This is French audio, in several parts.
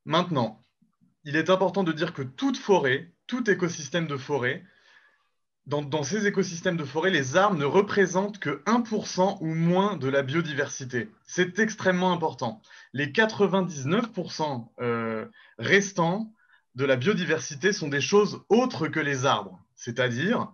Maintenant, il est important de dire que toute forêt, tout écosystème de forêt, dans ces écosystèmes de forêt, les arbres ne représentent que 1% ou moins de la biodiversité. C'est extrêmement important. Les 99% restants de la biodiversité sont des choses autres que les arbres, c'est-à-dire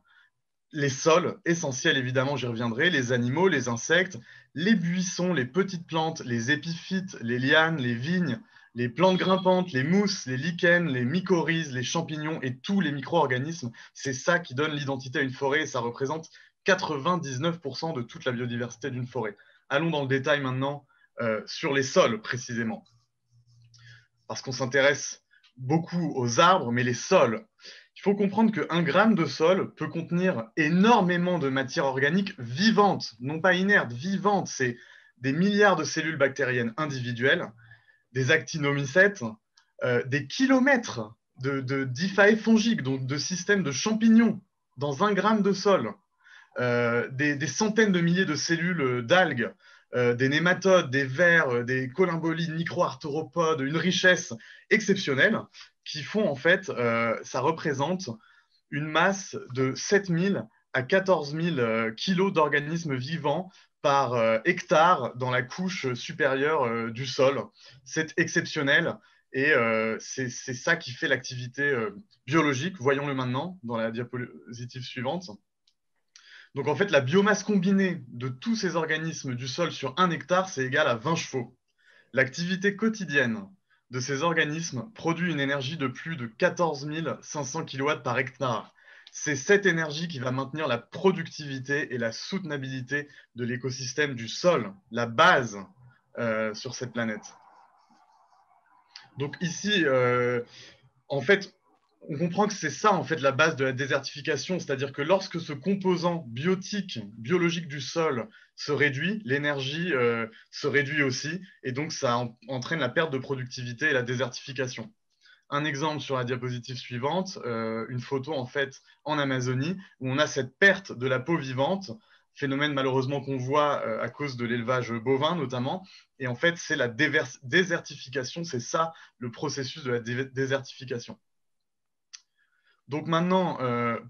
les sols, essentiels évidemment, j'y reviendrai, les animaux, les insectes, les buissons, les petites plantes, les épiphytes, les lianes, les vignes, les plantes grimpantes, les mousses, les lichens, les mycorhizes, les champignons et tous les micro-organismes. C'est ça qui donne l'identité à une forêt et ça représente 99% de toute la biodiversité d'une forêt. Allons dans le détail maintenant sur les sols précisément, parce qu'on s'intéresse beaucoup aux arbres, mais les sols. Il faut comprendre qu'un gramme de sol peut contenir énormément de matière organique vivante, non pas inerte, vivante. C'est des milliards de cellules bactériennes individuelles, des actinomycètes, des kilomètres d'IFAE fongiques, donc de systèmes de champignons dans un gramme de sol, des centaines de milliers de cellules d'algues, des nématodes, des vers, des columbolides, micro-arthropodes, une richesse exceptionnelle qui font en fait, ça représente une masse de 7 000 à 14 000 kilos d'organismes vivants par hectare dans la couche supérieure du sol. C'est exceptionnel et c'est ça qui fait l'activité biologique. Voyons-le maintenant dans la diapositive suivante. Donc en fait, la biomasse combinée de tous ces organismes du sol sur 1 hectare, c'est égal à 20 chevaux. L'activité quotidienne de ces organismes produit une énergie de plus de 14 500 kW par hectare. C'est cette énergie qui va maintenir la productivité et la soutenabilité de l'écosystème du sol, la base sur cette planète. Donc ici, en fait, on comprend que c'est ça en fait la base de la désertification, c'est-à-dire que lorsque ce composant biotique, biologique du sol se réduit, l'énergie se réduit aussi, et donc ça entraîne la perte de productivité et la désertification. Un exemple sur la diapositive suivante, une photo en fait en Amazonie où on a cette perte de la peau vivante, phénomène malheureusement qu'on voit à cause de l'élevage bovin notamment, et en fait c'est la désertification, c'est ça le processus de la désertification. Donc maintenant,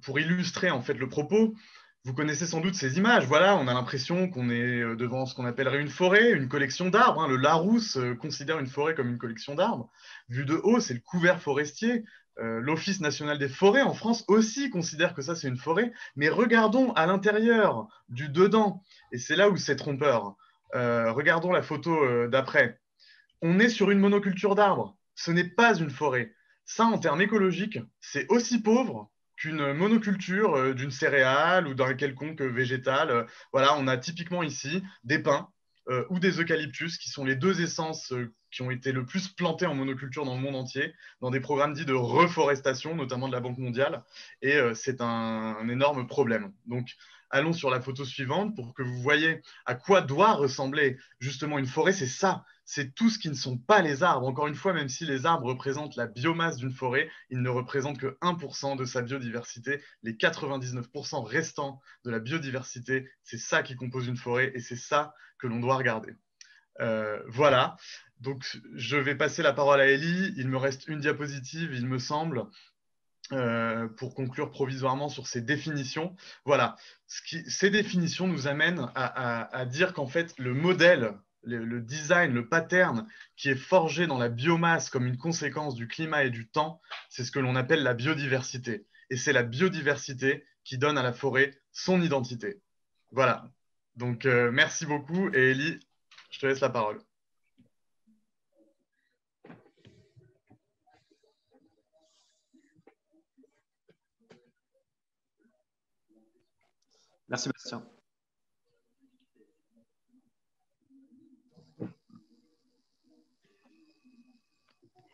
pour illustrer en fait le propos, vous connaissez sans doute ces images. Voilà, on a l'impression qu'on est devant ce qu'on appellerait une forêt, une collection d'arbres, hein. Le Larousse considère une forêt comme une collection d'arbres. Vu de haut, c'est le couvert forestier. L'Office national des forêts en France aussi considère que ça c'est une forêt. Mais regardons à l'intérieur, du dedans, et c'est là où c'est trompeur. Regardons la photo d'après. On est sur une monoculture d'arbres. Ce n'est pas une forêt. Ça, en termes écologiques, c'est aussi pauvre qu'une monoculture d'une céréale ou d'un quelconque végétal. Voilà, on a typiquement ici des pins ou des eucalyptus, qui sont les deux essences qui ont été le plus plantées en monoculture dans le monde entier, dans des programmes dits de reforestation, notamment de la Banque mondiale. Et c'est un énorme problème. Donc, allons sur la photo suivante pour que vous voyez à quoi doit ressembler justement une forêt. C'est ça, c'est tout ce qui ne sont pas les arbres. Encore une fois, même si les arbres représentent la biomasse d'une forêt, ils ne représentent que 1% de sa biodiversité. Les 99% restants de la biodiversité, c'est ça qui compose une forêt et c'est ça que l'on doit regarder. Voilà, donc je vais passer la parole à Ellie. Il me reste une diapositive, il me semble. Pour conclure provisoirement sur ces définitions. Voilà, ces définitions nous amènent à dire qu'en fait, le modèle, le design, le pattern qui est forgé dans la biomasse comme une conséquence du climat et du temps, c'est ce que l'on appelle la biodiversité. Et c'est la biodiversité qui donne à la forêt son identité. Voilà. Donc, merci beaucoup. Et Ellie, je te laisse la parole. Merci Bastien.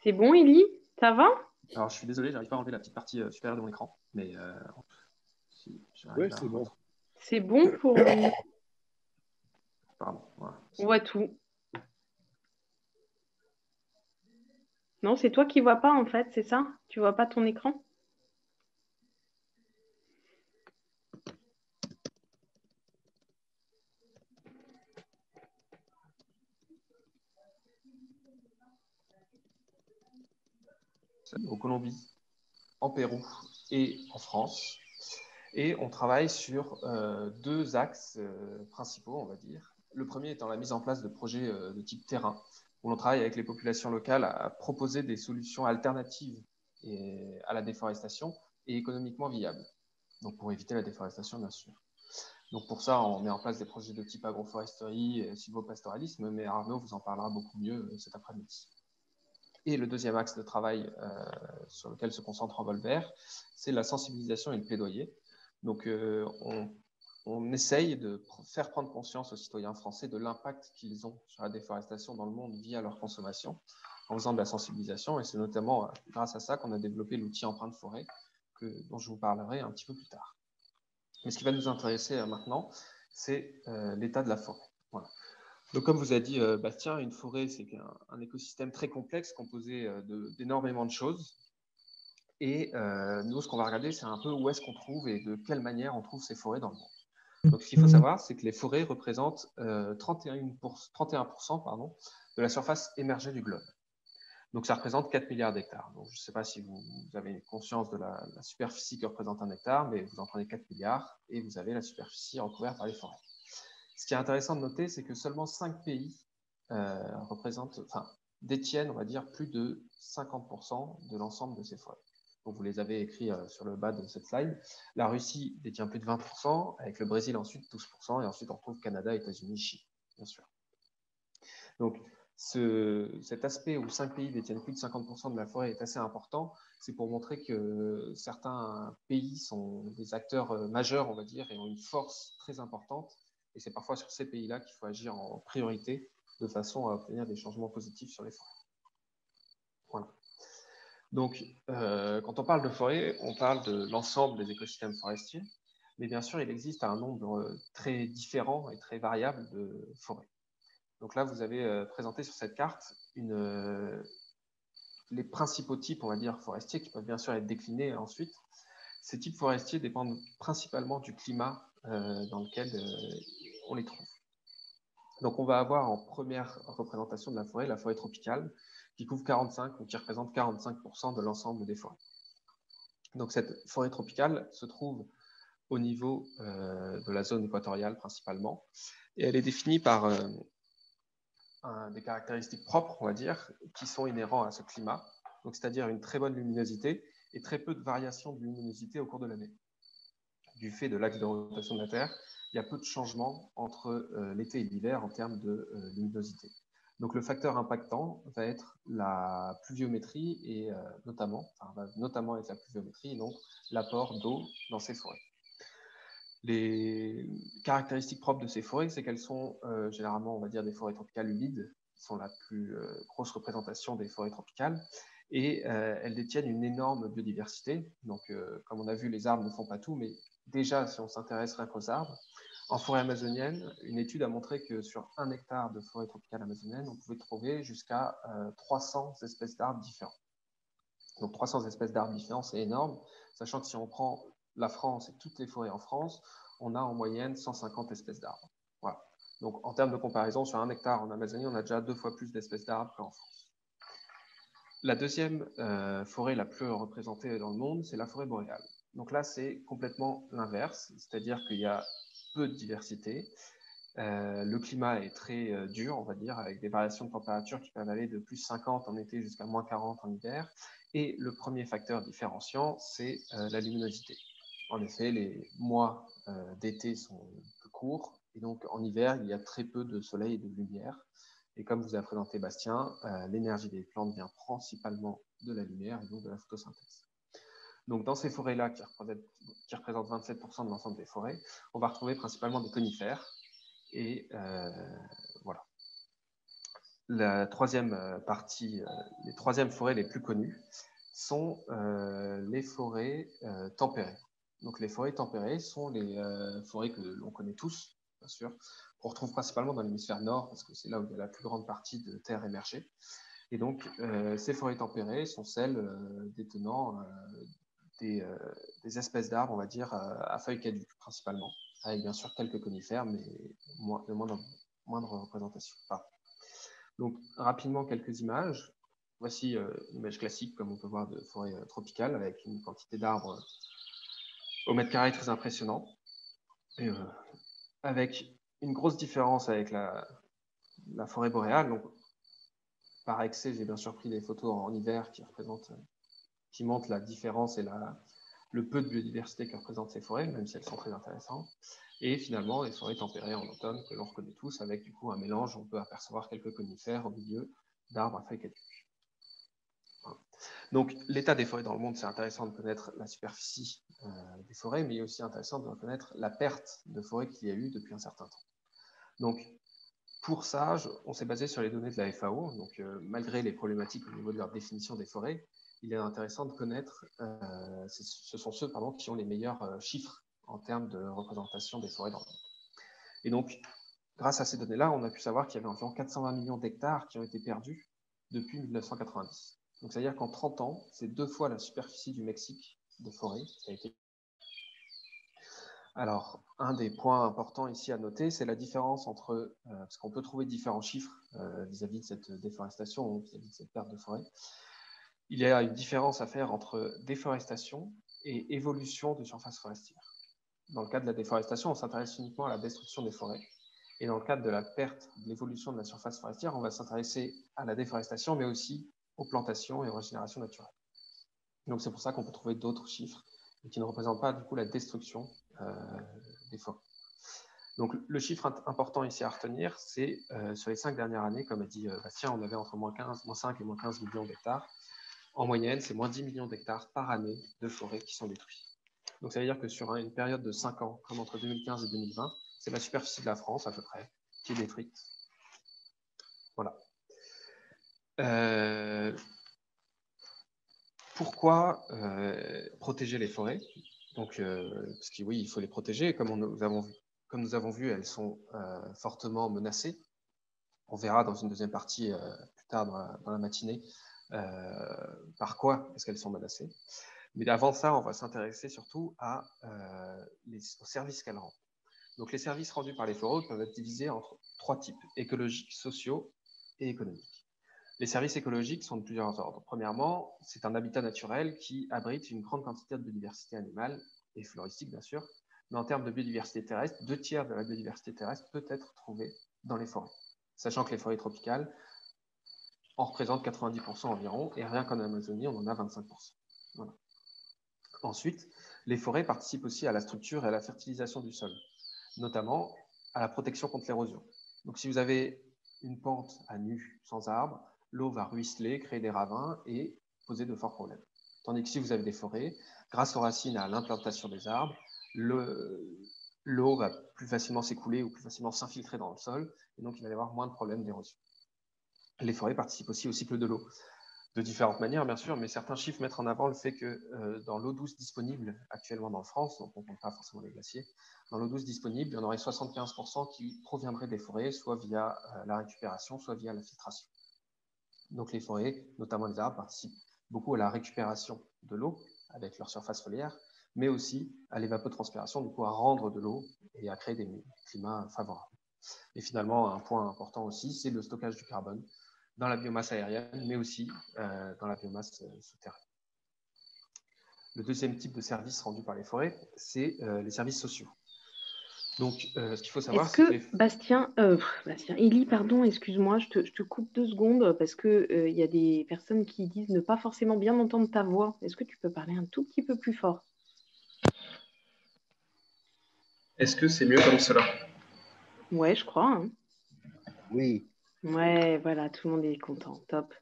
C'est bon, Élie? Ça va? Alors je suis désolé, j'arrive pas à enlever la petite partie supérieure de mon écran, mais si Ouais, j'arrive à... c'est bon. C'est bon pour... Pardon, voilà. On voit tout. Non, c'est toi qui vois pas en fait, c'est ça? Tu vois pas ton écran? au Colombie, en Pérou et en France. Et on travaille sur deux axes principaux, on va dire. Le premier étant la mise en place de projets de type terrain, où l'on travaille avec les populations locales à proposer des solutions alternatives à la déforestation et économiquement viables. Donc pour éviter la déforestation, bien sûr. Donc pour ça, on met en place des projets de type agroforesterie et sylvopastoralisme, mais Arnaud vous en parlera beaucoup mieux cet après-midi. Et le deuxième axe de travail sur lequel se concentre Envol Vert, c'est la sensibilisation et le plaidoyer. Donc on essaye de faire prendre conscience aux citoyens français de l'impact qu'ils ont sur la déforestation dans le monde via leur consommation, en faisant de la sensibilisation. Et c'est notamment grâce à ça qu'on a développé l'outil Empreinte Forêt, dont je vous parlerai un petit peu plus tard. Mais ce qui va nous intéresser maintenant, c'est l'état de la forêt. Voilà. Donc, comme vous a dit Bastien, une forêt, c'est un écosystème très complexe composé d'énormément de choses. Et nous, ce qu'on va regarder, c'est un peu où est-ce qu'on trouve et de quelle manière on trouve ces forêts dans le monde. Donc, ce qu'il faut savoir, c'est que les forêts représentent 31% de la surface émergée du globe. Donc, ça représente 4 milliards d'hectares. Donc, je ne sais pas si vous avez conscience de la superficie que représente un hectare, mais vous en prenez 4 milliards et vous avez la superficie recouverte par les forêts. Ce qui est intéressant de noter, c'est que seulement 5 pays détiennent, on va dire, plus de 50% de l'ensemble de ces forêts. Donc, vous les avez écrits sur le bas de cette slide. La Russie détient plus de 20%, avec le Brésil ensuite 12%, et ensuite on retrouve Canada, États-Unis, Chine, bien sûr. Donc, cet aspect où 5 pays détiennent plus de 50% de la forêt est assez important. C'est pour montrer que certains pays sont des acteurs majeurs, on va dire, et ont une force très importante. Et c'est parfois sur ces pays-là qu'il faut agir en priorité de façon à obtenir des changements positifs sur les forêts. Voilà. Donc, quand on parle de forêt, on parle de l'ensemble des écosystèmes forestiers. Mais bien sûr, il existe un nombre très différent et très variable de forêts. Donc là, vous avez présenté sur cette carte les principaux types, on va dire, forestiers qui peuvent bien sûr être déclinés ensuite. Ces types forestiers dépendent principalement du climat dans lequel on les trouve. Donc on va avoir en première représentation de la forêt tropicale, qui couvre 45 ou qui représente 45% de l'ensemble des forêts. Donc cette forêt tropicale se trouve au niveau de la zone équatoriale principalement, et elle est définie par des caractéristiques propres, on va dire, qui sont inhérents à ce climat, donc c'est-à-dire une très bonne luminosité et très peu de variations de luminosité au cours de l'année. Du fait de l'axe de rotation de la Terre, il y a peu de changements entre l'été et l'hiver en termes de luminosité. Donc le facteur impactant va être la pluviométrie et notamment être la pluviométrie et donc l'apport d'eau dans ces forêts. Les caractéristiques propres de ces forêts, c'est qu'elles sont généralement, on va dire, des forêts tropicales humides, qui sont la plus grosse représentation des forêts tropicales, et elles détiennent une énorme biodiversité. Donc, comme on a vu, les arbres ne font pas tout, mais déjà, si on s'intéresse rien qu'aux arbres, en forêt amazonienne, une étude a montré que sur 1 hectare de forêt tropicale amazonienne, on pouvait trouver jusqu'à 300 espèces d'arbres différents. Donc 300 espèces d'arbres différents, c'est énorme, sachant que si on prend la France et toutes les forêts en France, on a en moyenne 150 espèces d'arbres. Voilà. Donc en termes de comparaison, sur 1 hectare en Amazonie, on a déjà 2 fois plus d'espèces d'arbres qu'en France. La deuxième forêt la plus représentée dans le monde, c'est la forêt boréale. Donc là, c'est complètement l'inverse, c'est-à-dire qu'il y a peu de diversité. Le climat est très dur, on va dire, avec des variations de température qui peuvent aller de plus 50 en été jusqu'à moins 40 en hiver. Et le premier facteur différenciant, c'est la luminosité. En effet, les mois d'été sont plus courts, et donc en hiver, il y a très peu de soleil et de lumière. Et comme vous a présenté Bastien, l'énergie des plantes vient principalement de la lumière et donc de la photosynthèse. Donc dans ces forêts-là, qui représentent 27% de l'ensemble des forêts, on va retrouver principalement des conifères. Et voilà. La troisième partie, les troisièmes forêts les plus connues sont les forêts tempérées. Donc les forêts tempérées sont les forêts que l'on connaît tous, bien sûr, qu'on retrouve principalement dans l'hémisphère nord, parce que c'est là où il y a la plus grande partie de terres émergées. Et donc ces forêts tempérées sont celles détenant des espèces d'arbres, on va dire, à feuilles caduques, principalement, avec bien sûr quelques conifères, mais de moindre représentation. Donc, rapidement, quelques images. Voici une image classique, comme on peut voir, de forêt tropicale, avec une quantité d'arbres au mètre carré très impressionnant, et, avec une grosse différence avec la forêt boréale. Donc, par excès, j'ai bien sûr pris des photos en hiver qui montrent la différence et le peu de biodiversité que représentent ces forêts, même si elles sont très intéressantes. Et finalement, les forêts tempérées en automne, que l'on reconnaît tous, avec du coup un mélange, on peut apercevoir quelques conifères au milieu d'arbres à feuilles caduques. Donc, l'état des forêts dans le monde, c'est intéressant de connaître la superficie des forêts, mais il est aussi intéressant de connaître la perte de forêt qu'il y a eu depuis un certain temps. Donc, pour ça, on s'est basé sur les données de la FAO. Donc, malgré les problématiques au niveau de leur définition des forêts, il est intéressant de connaître, ce sont ceux qui ont les meilleurs chiffres en termes de représentation des forêts dans le monde. Et donc, grâce à ces données-là, on a pu savoir qu'il y avait environ 420 millions d'hectares qui ont été perdus depuis 1990. Donc, c'est-à-dire qu'en 30 ans, c'est 2 fois la superficie du Mexique de forêt qui a été. Alors, un des points importants ici à noter, c'est la différence entre, parce qu'on peut trouver différents chiffres vis-à-vis de cette déforestation, vis-à-vis de cette perte de forêt. Il y a une différence à faire entre déforestation et évolution de surface forestière. Dans le cadre de la déforestation, on s'intéresse uniquement à la destruction des forêts. Et dans le cadre de la perte, de l'évolution de la surface forestière, on va s'intéresser à la déforestation, mais aussi aux plantations et aux régénérations naturelles. Donc c'est pour ça qu'on peut trouver d'autres chiffres qui ne représentent pas du coup la destruction des forêts. Donc le chiffre important ici à retenir, c'est sur les 5 dernières années, comme a dit Bastien, on avait entre moins 5 et moins 15 millions d'hectares. En moyenne, c'est moins 10 millions d'hectares par année de forêts qui sont détruits. Donc ça veut dire que sur une période de 5 ans, comme entre 2015 et 2020, c'est la superficie de la France à peu près qui est détruite. Voilà. Pourquoi protéger les forêts? Donc, parce que oui, il faut les protéger. Comme nous avons vu, elles sont fortement menacées. On verra dans une deuxième partie plus tard dans la matinée par quoi est-ce qu'elles sont menacées. Mais avant ça, on va s'intéresser surtout aux services qu'elles rendent. Donc, les services rendus par les forêts peuvent être divisés entre 3 types: écologiques, sociaux et économiques. Les services écologiques sont de plusieurs ordres. Premièrement, c'est un habitat naturel qui abrite une grande quantité de biodiversité animale et floristique, bien sûr. Mais en termes de biodiversité terrestre, 2 tiers de la biodiversité terrestre peut être trouvée dans les forêts. Sachant que les forêts tropicales en représentent 90% environ, et rien qu'en Amazonie, on en a 25%. Voilà. Ensuite, les forêts participent aussi à la structure et à la fertilisation du sol, notamment à la protection contre l'érosion. Donc si vous avez une pente à nu, sans arbres, l'eau va ruisseler, créer des ravins et poser de forts problèmes. Tandis que si vous avez des forêts, grâce aux racines et à l'implantation des arbres, l'eau va plus facilement s'écouler ou plus facilement s'infiltrer dans le sol, et donc il va y avoir moins de problèmes d'érosion. Les forêts participent aussi au cycle de l'eau, de différentes manières, bien sûr, mais certains chiffres mettent en avant le fait que dans l'eau douce disponible actuellement dans France, donc on ne compte pas forcément les glaciers, dans l'eau douce disponible, il y en aurait 75% qui proviendraient des forêts, soit via la récupération, soit via la filtration. Donc les forêts, notamment les arbres, participent beaucoup à la récupération de l'eau avec leur surface foliaire, mais aussi à l'évapotranspiration, du coup à rendre de l'eau et à créer des climats favorables. Et finalement, un point important aussi, c'est le stockage du carbone dans la biomasse aérienne, mais aussi dans la biomasse souterraine. Le deuxième type de service rendu par les forêts, c'est les services sociaux. Donc, ce qu'il faut savoir, c'est que Bastien, Élie, pardon, excuse-moi, je te coupe 2 secondes parce que y a des personnes qui disent ne pas forcément bien entendre ta voix. Est-ce que tu peux parler un tout petit peu plus fort? Est-ce que c'est mieux comme cela? Ouais, je crois. Hein. Oui. Ouais, voilà, tout le monde est content. Top.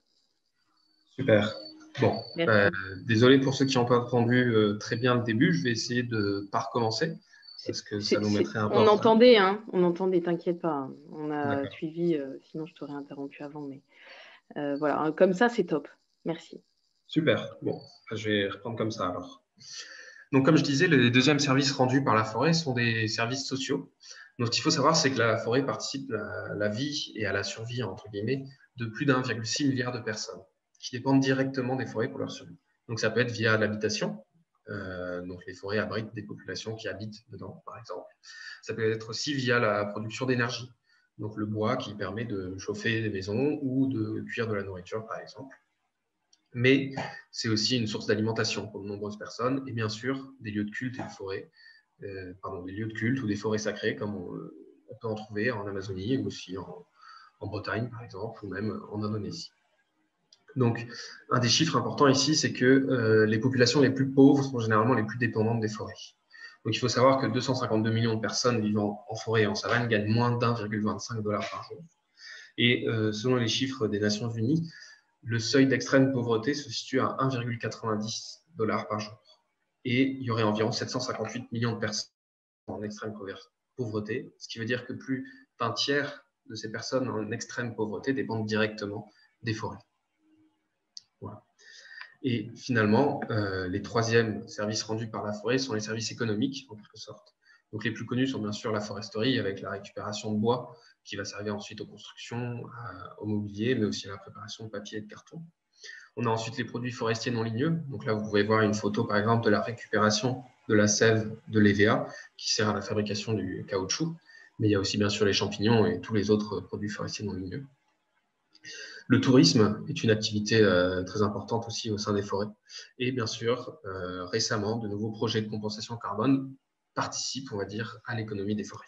Super. Bon, désolé pour ceux qui n'ont pas entendu très bien le début. Je vais essayer de ne pas recommencer parce que ça nous mettrait un peu on en entendait, hein, on entendait, t'inquiète pas. Hein. On a D'accord. suivi, sinon je t'aurais interrompu avant. Mais voilà, comme ça, c'est top. Merci. Super. Bon, je vais reprendre comme ça alors. Donc, comme je disais, les deuxièmes services rendus par la forêt sont des services sociaux. Donc, ce qu'il faut savoir, c'est que la forêt participe à la vie et à la survie, entre guillemets, de plus d'1,6 milliard de personnes qui dépendent directement des forêts pour leur survie. Donc, ça peut être via l'habitation. Donc, les forêts abritent des populations qui habitent dedans, par exemple. Ça peut être aussi via la production d'énergie. Donc, le bois qui permet de chauffer des maisons ou de cuire de la nourriture, par exemple. mais c'est aussi une source d'alimentation pour de nombreuses personnes, et bien sûr, des lieux de culte et de forêts, des lieux de culte ou des forêts sacrées, comme on peut en trouver en Amazonie, ou aussi en Bretagne, par exemple, ou même en Indonésie. Donc, un des chiffres importants ici, c'est que les populations les plus pauvres sont généralement les plus dépendantes des forêts. Donc, il faut savoir que 252 millions de personnes vivant en forêt et en savane gagnent moins d'1,25 $ par jour. Et selon les chiffres des Nations Unies, le seuil d'extrême pauvreté se situe à 1,90 $ par jour. Et il y aurait environ 758 millions de personnes en extrême pauvreté, ce qui veut dire que plus d'un tiers de ces personnes en extrême pauvreté dépendent directement des forêts. Voilà. Et finalement, les troisièmes services rendus par la forêt sont les services économiques, en quelque sorte. Donc les plus connus sont bien sûr la foresterie, avec la récupération de bois, qui va servir ensuite aux constructions, au mobilier, mais aussi à la préparation de papier et de carton. On a ensuite les produits forestiers non ligneux. Donc là, vous pouvez voir une photo, par exemple, de la récupération de la sève de l'EVA, qui sert à la fabrication du caoutchouc. Mais il y a aussi bien sûr les champignons et tous les autres produits forestiers non ligneux. Le tourisme est une activité très importante aussi au sein des forêts. Et bien sûr, récemment, de nouveaux projets de compensation carbone participent, on va dire, à l'économie des forêts.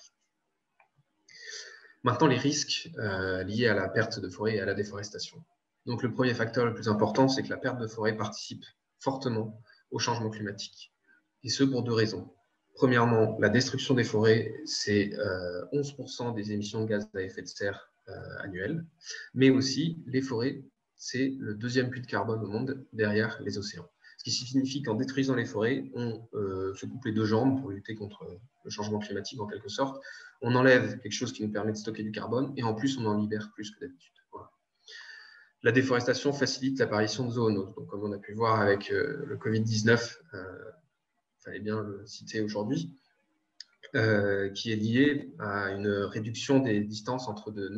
Maintenant, les risques liés à la perte de forêt et à la déforestation. Donc, le premier facteur le plus important, c'est que la perte de forêt participe fortement au changement climatique. Et ce, pour deux raisons. Premièrement, la destruction des forêts, c'est 11% des émissions de gaz à effet de serre annuelles, mais aussi les forêts, c'est le deuxième puits de carbone au monde derrière les océans. Ce qui signifie qu'en détruisant les forêts, on se coupe les deux jambes pour lutter contre le changement climatique en quelque sorte. On enlève quelque chose qui nous permet de stocker du carbone et en plus on en libère plus que d'habitude. Voilà. La déforestation facilite l'apparition de zoonoses. Donc, comme on a pu voir avec le Covid-19, il fallait bien le citer aujourd'hui, qui est lié à une réduction des distances entre de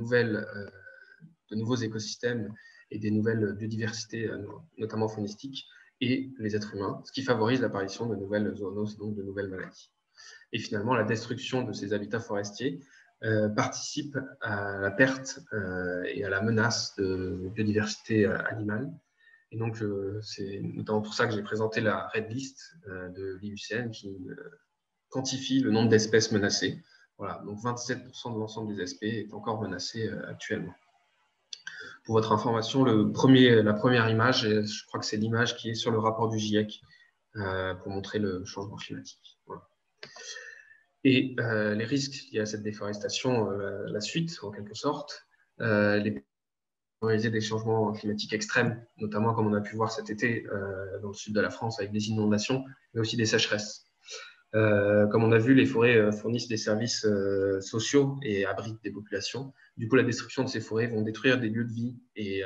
nouveaux écosystèmes et des nouvelles biodiversités, notamment faunistiques, et les êtres humains, ce qui favorise l'apparition de nouvelles zoonoses, donc de nouvelles maladies. Et finalement, la destruction de ces habitats forestiers participe à la perte et à la menace de biodiversité animale. Et donc, c'est notamment pour ça que j'ai présenté la Red List de l'IUCN qui quantifie le nombre d'espèces menacées. Voilà, donc 27% de l'ensemble des espèces est encore menacé actuellement. Pour votre information, la première image, je crois que c'est l'image qui est sur le rapport du GIEC pour montrer le changement climatique. Voilà. Et les risques liés à cette déforestation, la suite en quelque sorte, des changements climatiques extrêmes, notamment comme on a pu voir cet été dans le sud de la France avec des inondations, mais aussi des sécheresses. Comme on a vu, les forêts fournissent des services sociaux et abritent des populations. Du coup, la destruction de ces forêts vont détruire des lieux de vie et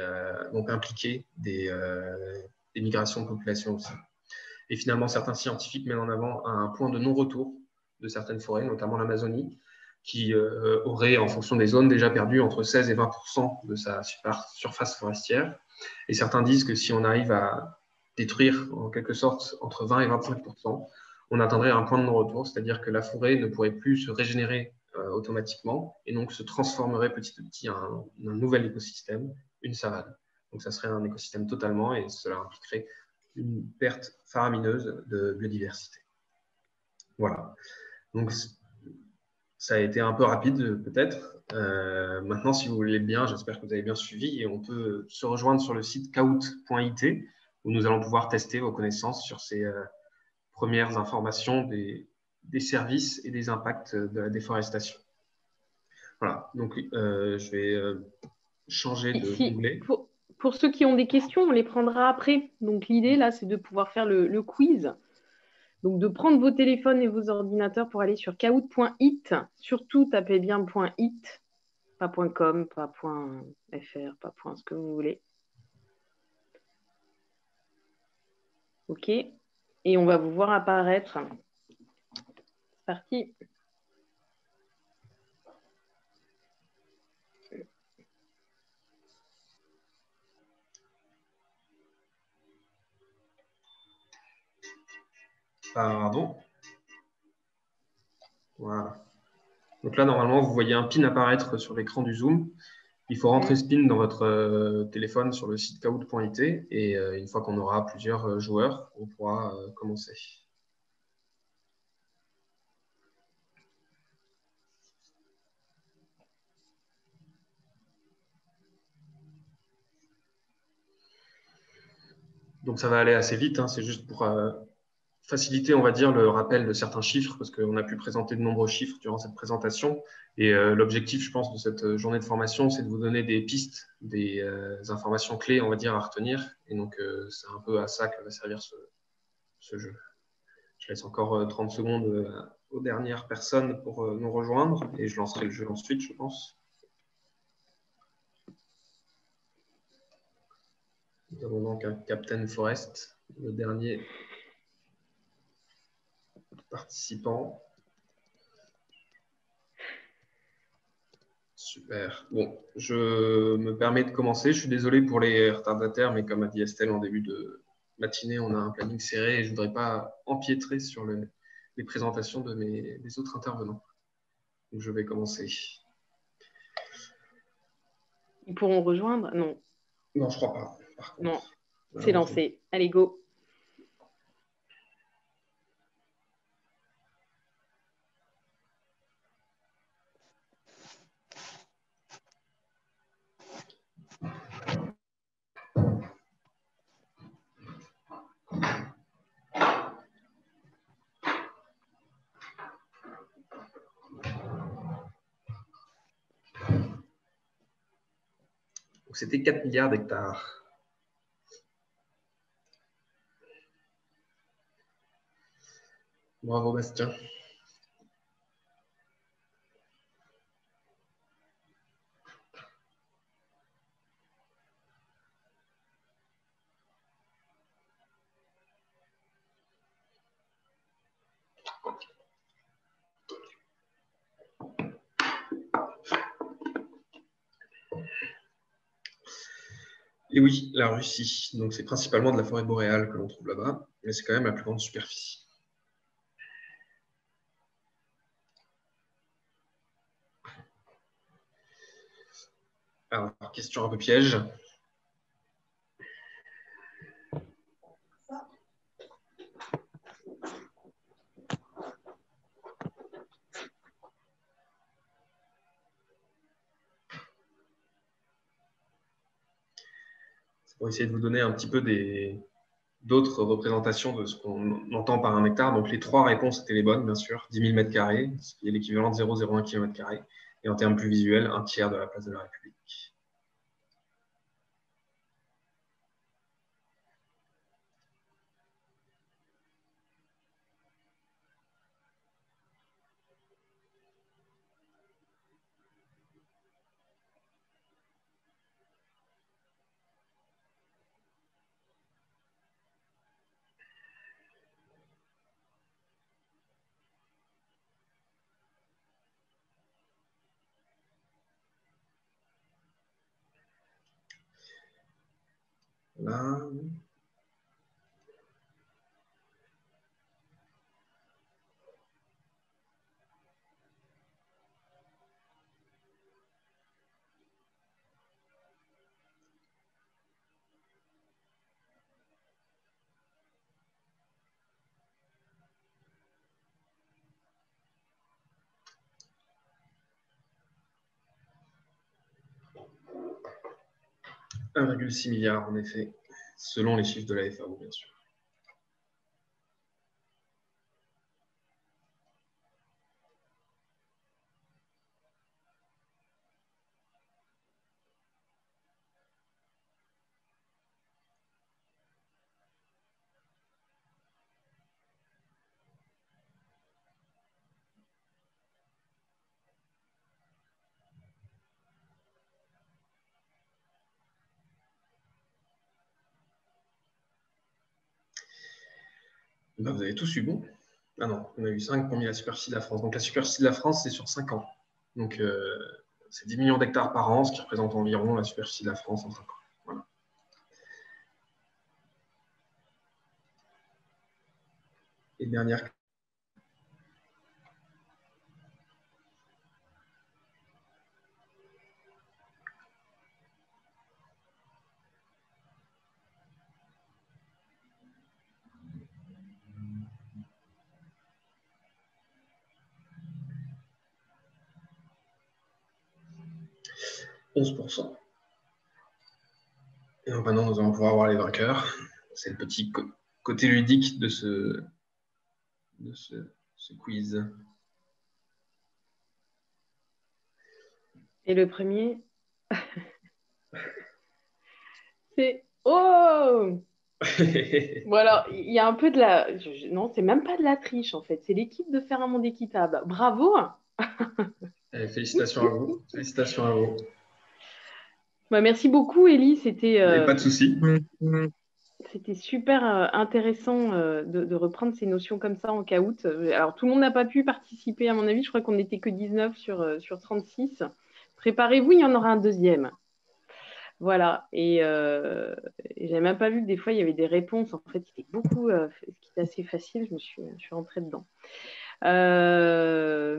donc impliquer des migrations de population aussi. Et finalement, certains scientifiques mettent en avant un point de non-retour de certaines forêts, notamment l'Amazonie, qui aurait, en fonction des zones, déjà perdu entre 16 et 20% de sa surface forestière. Et certains disent que si on arrive à détruire, en quelque sorte, entre 20 et 25%, on atteindrait un point de non-retour, c'est-à-dire que la forêt ne pourrait plus se régénérer automatiquement et donc se transformerait petit à petit en un nouvel écosystème, une savane. Donc ça serait un écosystème totalement et cela impliquerait une perte faramineuse de biodiversité. Voilà. Donc ça a été un peu rapide peut-être. Maintenant, si vous voulez bien, j'espère que vous avez bien suivi et on peut se rejoindre sur le site kahoot.it où nous allons pouvoir tester vos connaissances sur ces premières informations des services et des impacts de la déforestation. Voilà, donc je vais changer d'onglet. Pour ceux qui ont des questions, on les prendra après. Donc l'idée là, c'est de pouvoir faire le quiz. Donc de prendre vos téléphones et vos ordinateurs pour aller sur kahoot.it. Surtout, tapez bien .it, pas .com, pas .fr, pas .ce que vous voulez. OK. Et on va vous voir apparaître. C'est parti. Pardon. Voilà. Donc là, normalement, vous voyez un pin apparaître sur l'écran du Zoom. Il faut rentrer Spin dans votre téléphone sur le site kahoot.it et une fois qu'on aura plusieurs joueurs, on pourra commencer. Donc ça va aller assez vite, hein, c'est juste pour faciliter, on va dire, le rappel de certains chiffres, parce qu'on a pu présenter de nombreux chiffres durant cette présentation. Et l'objectif, je pense, de cette journée de formation, c'est de vous donner des pistes, des informations clés, on va dire, à retenir. Et donc, c'est un peu à ça que va servir ce jeu. Je laisse encore 30 secondes aux dernières personnes pour nous rejoindre, et je lancerai le jeu ensuite, je pense. Nous avons donc un Captain Forest, le dernier participant. Super. Bon, je me permets de commencer. Je suis désolé pour les retardataires, mais comme a dit Estelle en début de matinée, on a un planning serré et je ne voudrais pas empiétrer sur les présentations de des autres intervenants. Donc, je vais commencer. Ils pourront rejoindre? Non. Non, je ne crois pas. Par contre. Non, c'est lancé. Allez, go. C'était 4 milliards d'hectares. Bravo, Bastien. Et oui, la Russie. Donc, c'est principalement de la forêt boréale que l'on trouve là-bas, mais c'est quand même la plus grande superficie. Alors, question un peu piège. Pour essayer de vous donner un petit peu d'autres représentations de ce qu'on entend par un hectare. Donc, les 3 réponses étaient les bonnes, bien sûr. 10 000 m², ce qui est l'équivalent de 0,01 km². Et en termes plus visuels, 1/3 de la place de la République. Là. 1,6 milliard, en effet, selon les chiffres de la FAO, bien sûr. Ben, vous avez tous eu bon. Ah non, on a eu 5 pour la superficie de la France. Donc la superficie de la France, c'est sur 5 ans. Donc c'est 10 millions d'hectares par an, ce qui représente environ la superficie de la France en 5 ans. Voilà. Et dernière. 11%. Et donc maintenant, nous allons pouvoir voir les vainqueurs. C'est le petit côté ludique de ce quiz. Et le premier, c'est... Oh! Voilà, il y a un peu de la... Non, c'est même pas de la triche, en fait. C'est l'équipe de Faire un monde équitable. Bravo! Félicitations à vous. Félicitations à vous. Bah, merci beaucoup, Élie. C'était Pas de souci. c'était super intéressant de reprendre ces notions comme ça en caout. Alors, tout le monde n'a pas pu participer, à mon avis. Je crois qu'on n'était que 19 sur 36. Préparez-vous, il y en aura un deuxième. Voilà. Et j'avais même pas vu que des fois, il y avait des réponses. En fait, c'était beaucoup, ce qui était assez facile. Je suis rentrée dedans.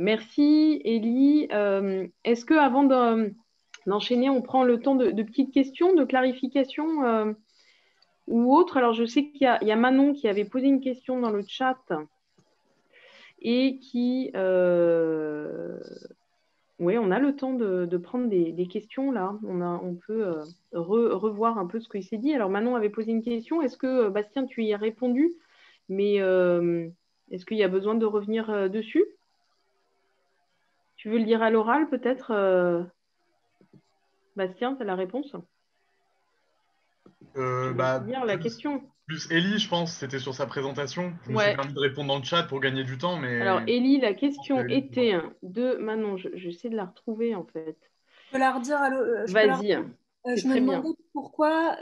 Merci, Élie. Est-ce qu'avant d'enchaîner, on prend le temps de petites questions, de clarification ou autre? Alors, je sais qu'il y a Manon qui avait posé une question dans le chat et qui... Oui, on a le temps de prendre des questions là. On peut revoir un peu ce qu'il s'est dit. Alors, Manon avait posé une question. Est-ce que, Bastien, tu y as répondu? Mais est-ce qu'il y a besoin de revenir dessus? Tu veux le dire à l'oral, peut-être Bastien, tu as la réponse? Dire la question. Plus Ellie, je pense, c'était sur sa présentation. Je me suis permis de répondre dans le chat pour gagner du temps. Mais... Alors, Ellie, la question était de Manon. J'essaie de la retrouver, en fait. Je peux la redire à Vas-y. Je me demandais pourquoi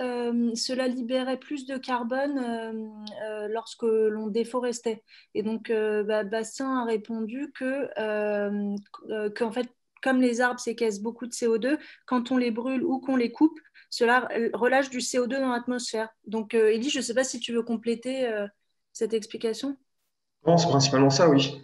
cela libérait plus de carbone lorsque l'on déforestait. Et donc, Bastien a répondu qu'en fait, comme les arbres séquestrent beaucoup de CO2, quand on les brûle ou qu'on les coupe, cela relâche du CO2 dans l'atmosphère. Donc, Élie, je ne sais pas si tu veux compléter cette explication. Non, c'est principalement ça, oui.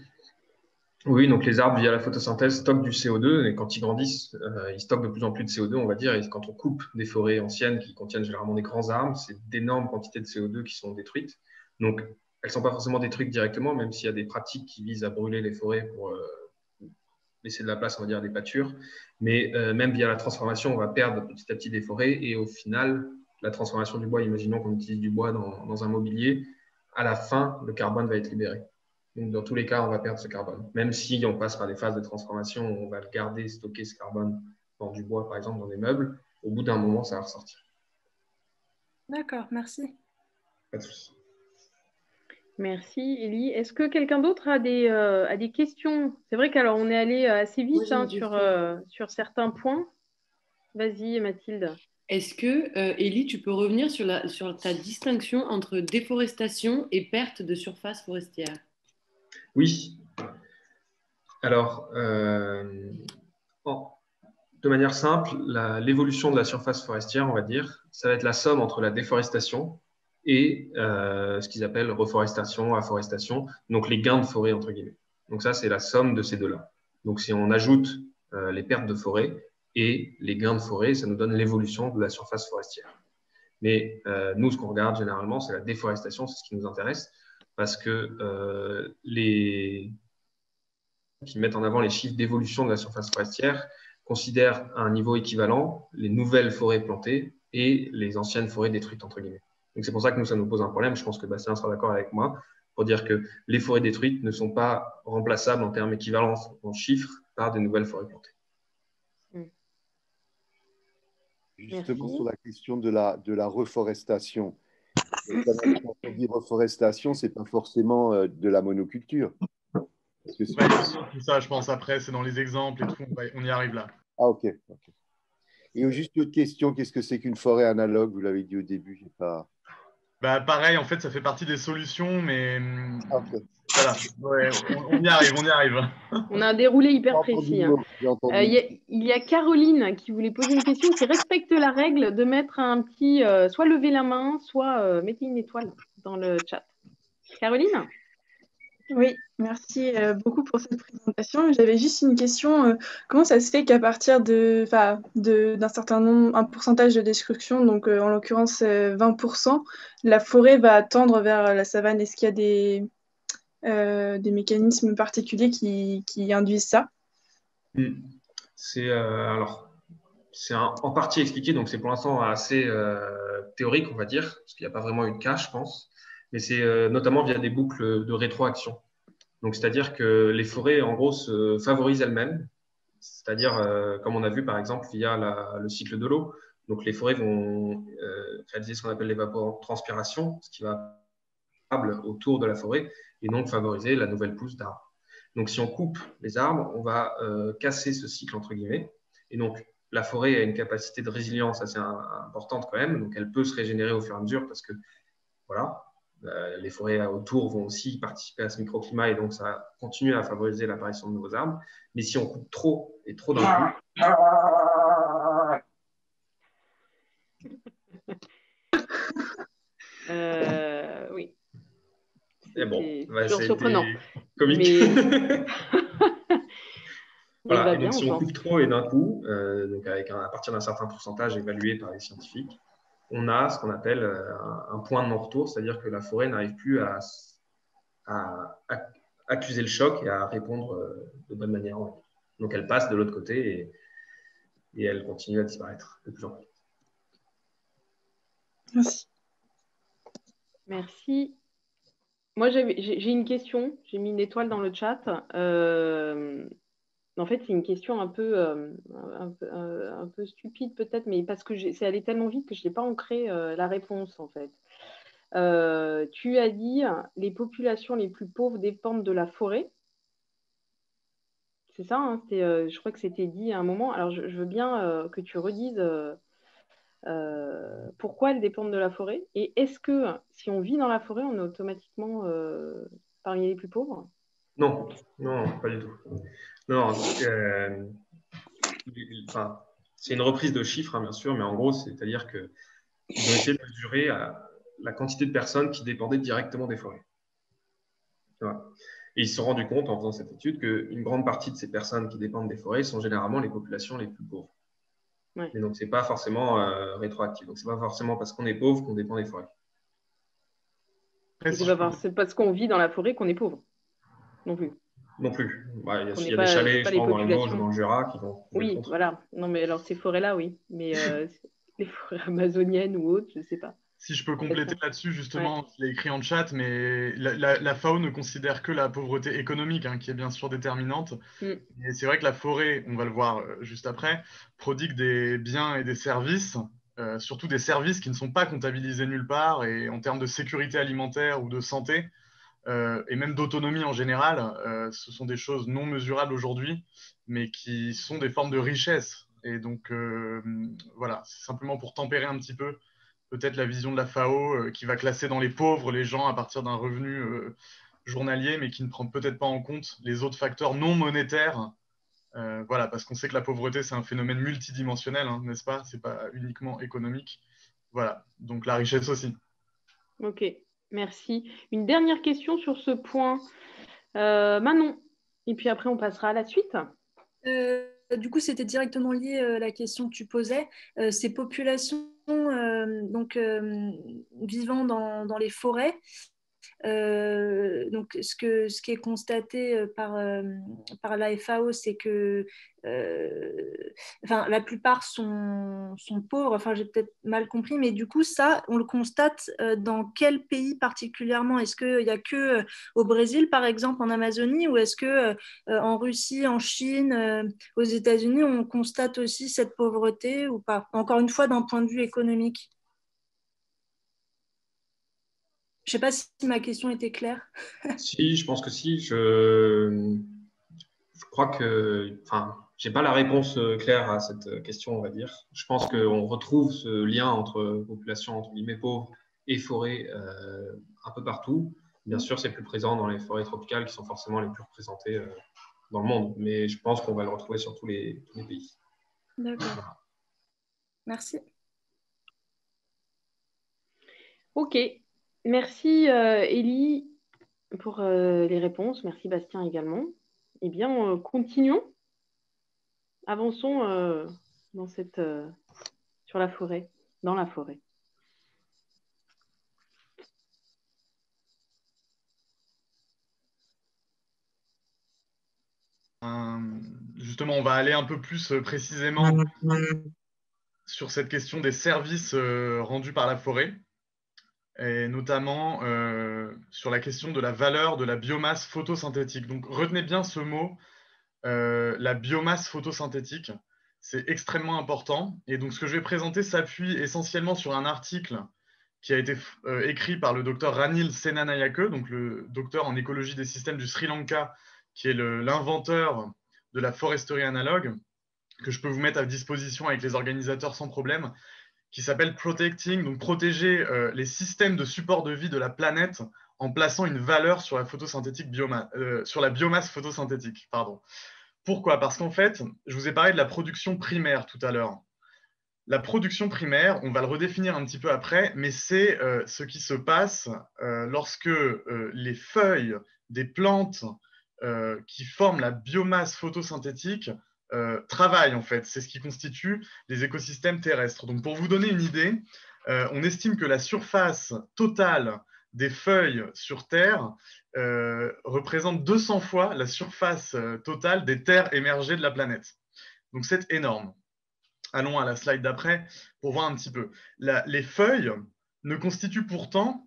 Oui, donc les arbres, via la photosynthèse, stockent du CO2 et quand ils grandissent, ils stockent de plus en plus de CO2, on va dire. Et quand on coupe des forêts anciennes qui contiennent généralement des grands arbres, c'est d'énormes quantités de CO2 qui sont détruites. Donc, elles ne sont pas forcément détruites directement, même s'il y a des pratiques qui visent à brûler les forêts pour laisser de la place, on va dire, à des pâtures. Mais même via la transformation, on va perdre petit à petit des forêts. Et au final, la transformation du bois, imaginons qu'on utilise du bois dans un mobilier, à la fin, le carbone va être libéré. Donc, dans tous les cas, on va perdre ce carbone. Même si on passe par des phases de transformation, on va garder, stocker ce carbone dans du bois, par exemple, dans des meubles. Au bout d'un moment, ça va ressortir. D'accord, merci. Pas de souci. Merci, Élie. Est-ce que quelqu'un d'autre a des questions? C'est vrai qu'alors on est allé assez vite sur certains points. Vas-y, Mathilde. Est-ce que, Élie, tu peux revenir sur ta distinction entre déforestation et perte de surface forestière? Oui. Alors, de manière simple, l'évolution de la surface forestière, on va dire, ça va être la somme entre la déforestation et ce qu'ils appellent reforestation, afforestation, donc les gains de forêt, entre guillemets. Donc ça, c'est la somme de ces deux-là. Donc si on ajoute les pertes de forêt et les gains de forêt, ça nous donne l'évolution de la surface forestière. Mais nous, ce qu'on regarde généralement, c'est la déforestation, c'est ce qui nous intéresse, parce que les qui mettent en avant les chiffres d'évolution de la surface forestière considèrent à un niveau équivalent les nouvelles forêts plantées et les anciennes forêts détruites, entre guillemets. Donc c'est pour ça que nous, ça nous pose un problème. Je pense que Bastien sera d'accord avec moi pour dire que les forêts détruites ne sont pas remplaçables en termes équivalents en chiffres par de nouvelles forêts plantées. Justement, sur la question de la reforestation. Quand on dit reforestation, ce n'est pas forcément de la monoculture. Tout ça, je pense, après, c'est dans les exemples et tout, on y arrive là. Ah, ok. Et juste une autre question, qu'est-ce que c'est qu'une forêt analogue? Vous l'avez dit au début, j'ai pas... Pareil, en fait, ça fait partie des solutions, mais okay. Voilà, ouais, on y arrive. On a un déroulé hyper précis. Il y a Caroline qui voulait poser une question, qui respecte la règle de mettre un petit, soit lever la main, soit mettez une étoile dans le chat. Caroline ? Oui, merci beaucoup pour cette présentation. J'avais juste une question. Comment ça se fait qu'à partir d'un certain nombre, un pourcentage de destruction, donc en l'occurrence 20%, la forêt va tendre vers la savane? Est-ce qu'il y a des mécanismes particuliers qui induisent ça? C'est alors c'est en partie expliqué, donc c'est pour l'instant assez théorique, on va dire, parce qu'il n'y a pas vraiment eu de cas, je pense, mais c'est notamment via des boucles de rétroaction. Donc, c'est-à-dire que les forêts, en gros, se favorisent elles-mêmes, c'est-à-dire, comme on a vu par exemple via le cycle de l'eau. Donc, les forêts vont réaliser ce qu'on appelle l'évapotranspiration, ce qui va autour de la forêt et donc favoriser la nouvelle pousse d'arbres. Donc, si on coupe les arbres, on va casser ce cycle, entre guillemets. Et donc, la forêt a une capacité de résilience assez importante quand même. Donc, elle peut se régénérer au fur et à mesure parce que, voilà, les forêts autour vont aussi participer à ce microclimat et donc ça continue à favoriser l'apparition de nouveaux arbres. Mais si on coupe trop et trop d'un coup, oui. et bon, toujours surprenant. Comique. Mais... voilà. Et donc, si on coupe trop et d'un coup, donc à partir d'un certain pourcentage évalué par les scientifiques, on a ce qu'on appelle un point de non-retour, c'est-à-dire que la forêt n'arrive plus à accuser le choc et à répondre de bonne manière. Donc, elle passe de l'autre côté et elle continue à disparaître de plus en plus. Merci. Merci. Moi, j'ai une question. J'ai mis une étoile dans le chat. En fait, c'est une question un peu stupide peut-être, mais parce que c'est allé tellement vite que je n'ai pas ancré la réponse en fait. Tu as dit les populations les plus pauvres dépendent de la forêt. C'est ça, hein, je crois que c'était dit à un moment. Alors, je veux bien que tu redises pourquoi elles dépendent de la forêt. Et est-ce que si on vit dans la forêt, on est automatiquement parmi les plus pauvres? Non, pas du tout. Non, c'est une reprise de chiffres, hein, bien sûr, mais en gros, c'est-à-dire qu'ils ont essayé de mesurer la quantité de personnes qui dépendaient directement des forêts. Voilà. Et ils se sont rendus compte en faisant cette étude qu'une grande partie de ces personnes qui dépendent des forêts sont généralement les populations les plus pauvres. Ouais. Mais donc, ce n'est pas forcément rétroactif. Donc, ce n'est pas forcément parce qu'on est pauvre qu'on dépend des forêts. C'est parce qu'on vit dans la forêt qu'on est pauvre. Non plus. Non plus. Ouais, il y a des chalets, je pense, dans les Vosges, dans le Jura qui vont. Oui, voilà. Non, mais alors ces forêts-là, oui. Mais les forêts amazoniennes ou autres, je ne sais pas. Si je peux compléter là-dessus, justement, ouais. Je l'ai écrit en chat, mais la FAO ne considère que la pauvreté économique, hein, qui est bien sûr déterminante. Et c'est vrai que la forêt, on va le voir juste après, prodigue des biens et des services, surtout des services qui ne sont pas comptabilisés nulle part, et en termes de sécurité alimentaire ou de santé, et même d'autonomie en général, ce sont des choses non mesurables aujourd'hui, mais qui sont des formes de richesse. Et donc, voilà, c'est simplement pour tempérer un petit peu peut-être la vision de la FAO qui va classer dans les pauvres les gens à partir d'un revenu journalier, mais qui ne prend peut-être pas en compte les autres facteurs non monétaires. Voilà, parce qu'on sait que la pauvreté, c'est un phénomène multidimensionnel, hein, n'est-ce pas? C'est pas uniquement économique. Voilà, donc la richesse aussi. Ok, merci. Une dernière question sur ce point. Manon, et puis après on passera à la suite. Du coup, c'était directement lié à la question que tu posais. Ces populations vivant dans les forêts, donc ce qui est constaté par la FAO, c'est que la plupart sont pauvres. Enfin, j'ai peut-être mal compris, mais du coup, ça, on le constate dans quel pays particulièrement? Est-ce qu'il n'y a que au Brésil, par exemple, en Amazonie, ou est-ce que en Russie, en Chine, aux États-Unis, on constate aussi cette pauvreté ou pas? Encore une fois, d'un point de vue économique. Je ne sais pas si ma question était claire. Si, je pense que si. Je crois que, j'ai pas la réponse claire à cette question, on va dire. Je pense qu'on retrouve ce lien entre population entre guillemets pauvres et forêts un peu partout. Bien sûr, c'est plus présent dans les forêts tropicales qui sont forcément les plus représentées dans le monde, mais je pense qu'on va le retrouver sur tous les pays. D'accord. Voilà. Merci. Ok. Merci Élie pour les réponses. Merci Bastien également. Eh bien, continuons. Avançons sur la forêt, dans la forêt. Justement, on va aller un peu plus précisément sur cette question des services rendus par la forêt, et notamment sur la question de la valeur de la biomasse photosynthétique. Donc retenez bien ce mot, la biomasse photosynthétique, c'est extrêmement important. Et donc ce que je vais présenter s'appuie essentiellement sur un article qui a été écrit par le docteur Ranil Senanayake, donc le docteur en écologie des systèmes du Sri Lanka, qui est l'inventeur de la foresterie analogue, que je peux vous mettre à disposition avec les organisateurs sans problème, qui s'appelle Protecting, donc protéger les systèmes de support de vie de la planète en plaçant une valeur sur la sur la biomasse photosynthétique. Pardon. Pourquoi? Parce qu'en fait, je vous ai parlé de la production primaire tout à l'heure. La production primaire, on va le redéfinir un petit peu après, mais c'est ce qui se passe lorsque les feuilles des plantes qui forment la biomasse photosynthétique travaillent, en fait. C'est ce qui constitue les écosystèmes terrestres. Donc, pour vous donner une idée, on estime que la surface totale des feuilles sur Terre représente 200 fois la surface totale des terres émergées de la planète. Donc, c'est énorme. Allons à la slide d'après pour voir un petit peu. Les feuilles ne constituent pourtant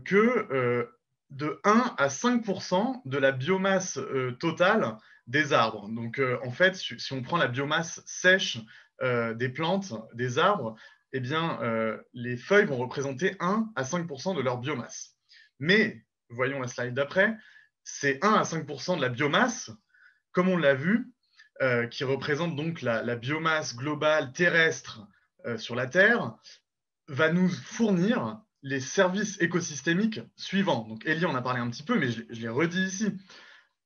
que de 1 à 5% de la biomasse totale des arbres. Donc, en fait, si on prend la biomasse sèche des plantes, des arbres, eh bien, les feuilles vont représenter 1 à 5% de leur biomasse. Mais, voyons la slide d'après, ces 1 à 5% de la biomasse, comme on l'a vu, qui représente donc la biomasse globale terrestre sur la Terre, va nous fournir les services écosystémiques suivants. Donc, Elie en a parlé un petit peu, mais je l'ai redit ici.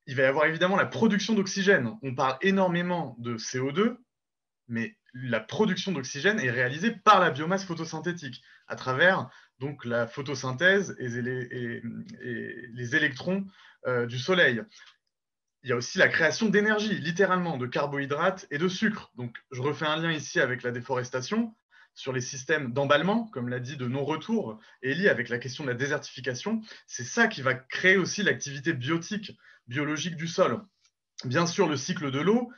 Il va y avoir évidemment la production d'oxygène. On parle énormément de CO2, mais la production d'oxygène est réalisée par la biomasse photosynthétique, à travers donc, la photosynthèse et les électrons du soleil. Il y a aussi la création d'énergie, littéralement, de carbohydrates et de sucre. Donc, je refais un lien ici avec la déforestation, sur les systèmes d'emballement, comme l'a dit, de non-retour, et lié avec la question de la désertification. C'est ça qui va créer aussi l'activité biotique, biologique du sol. Bien sûr, le cycle de l'eau,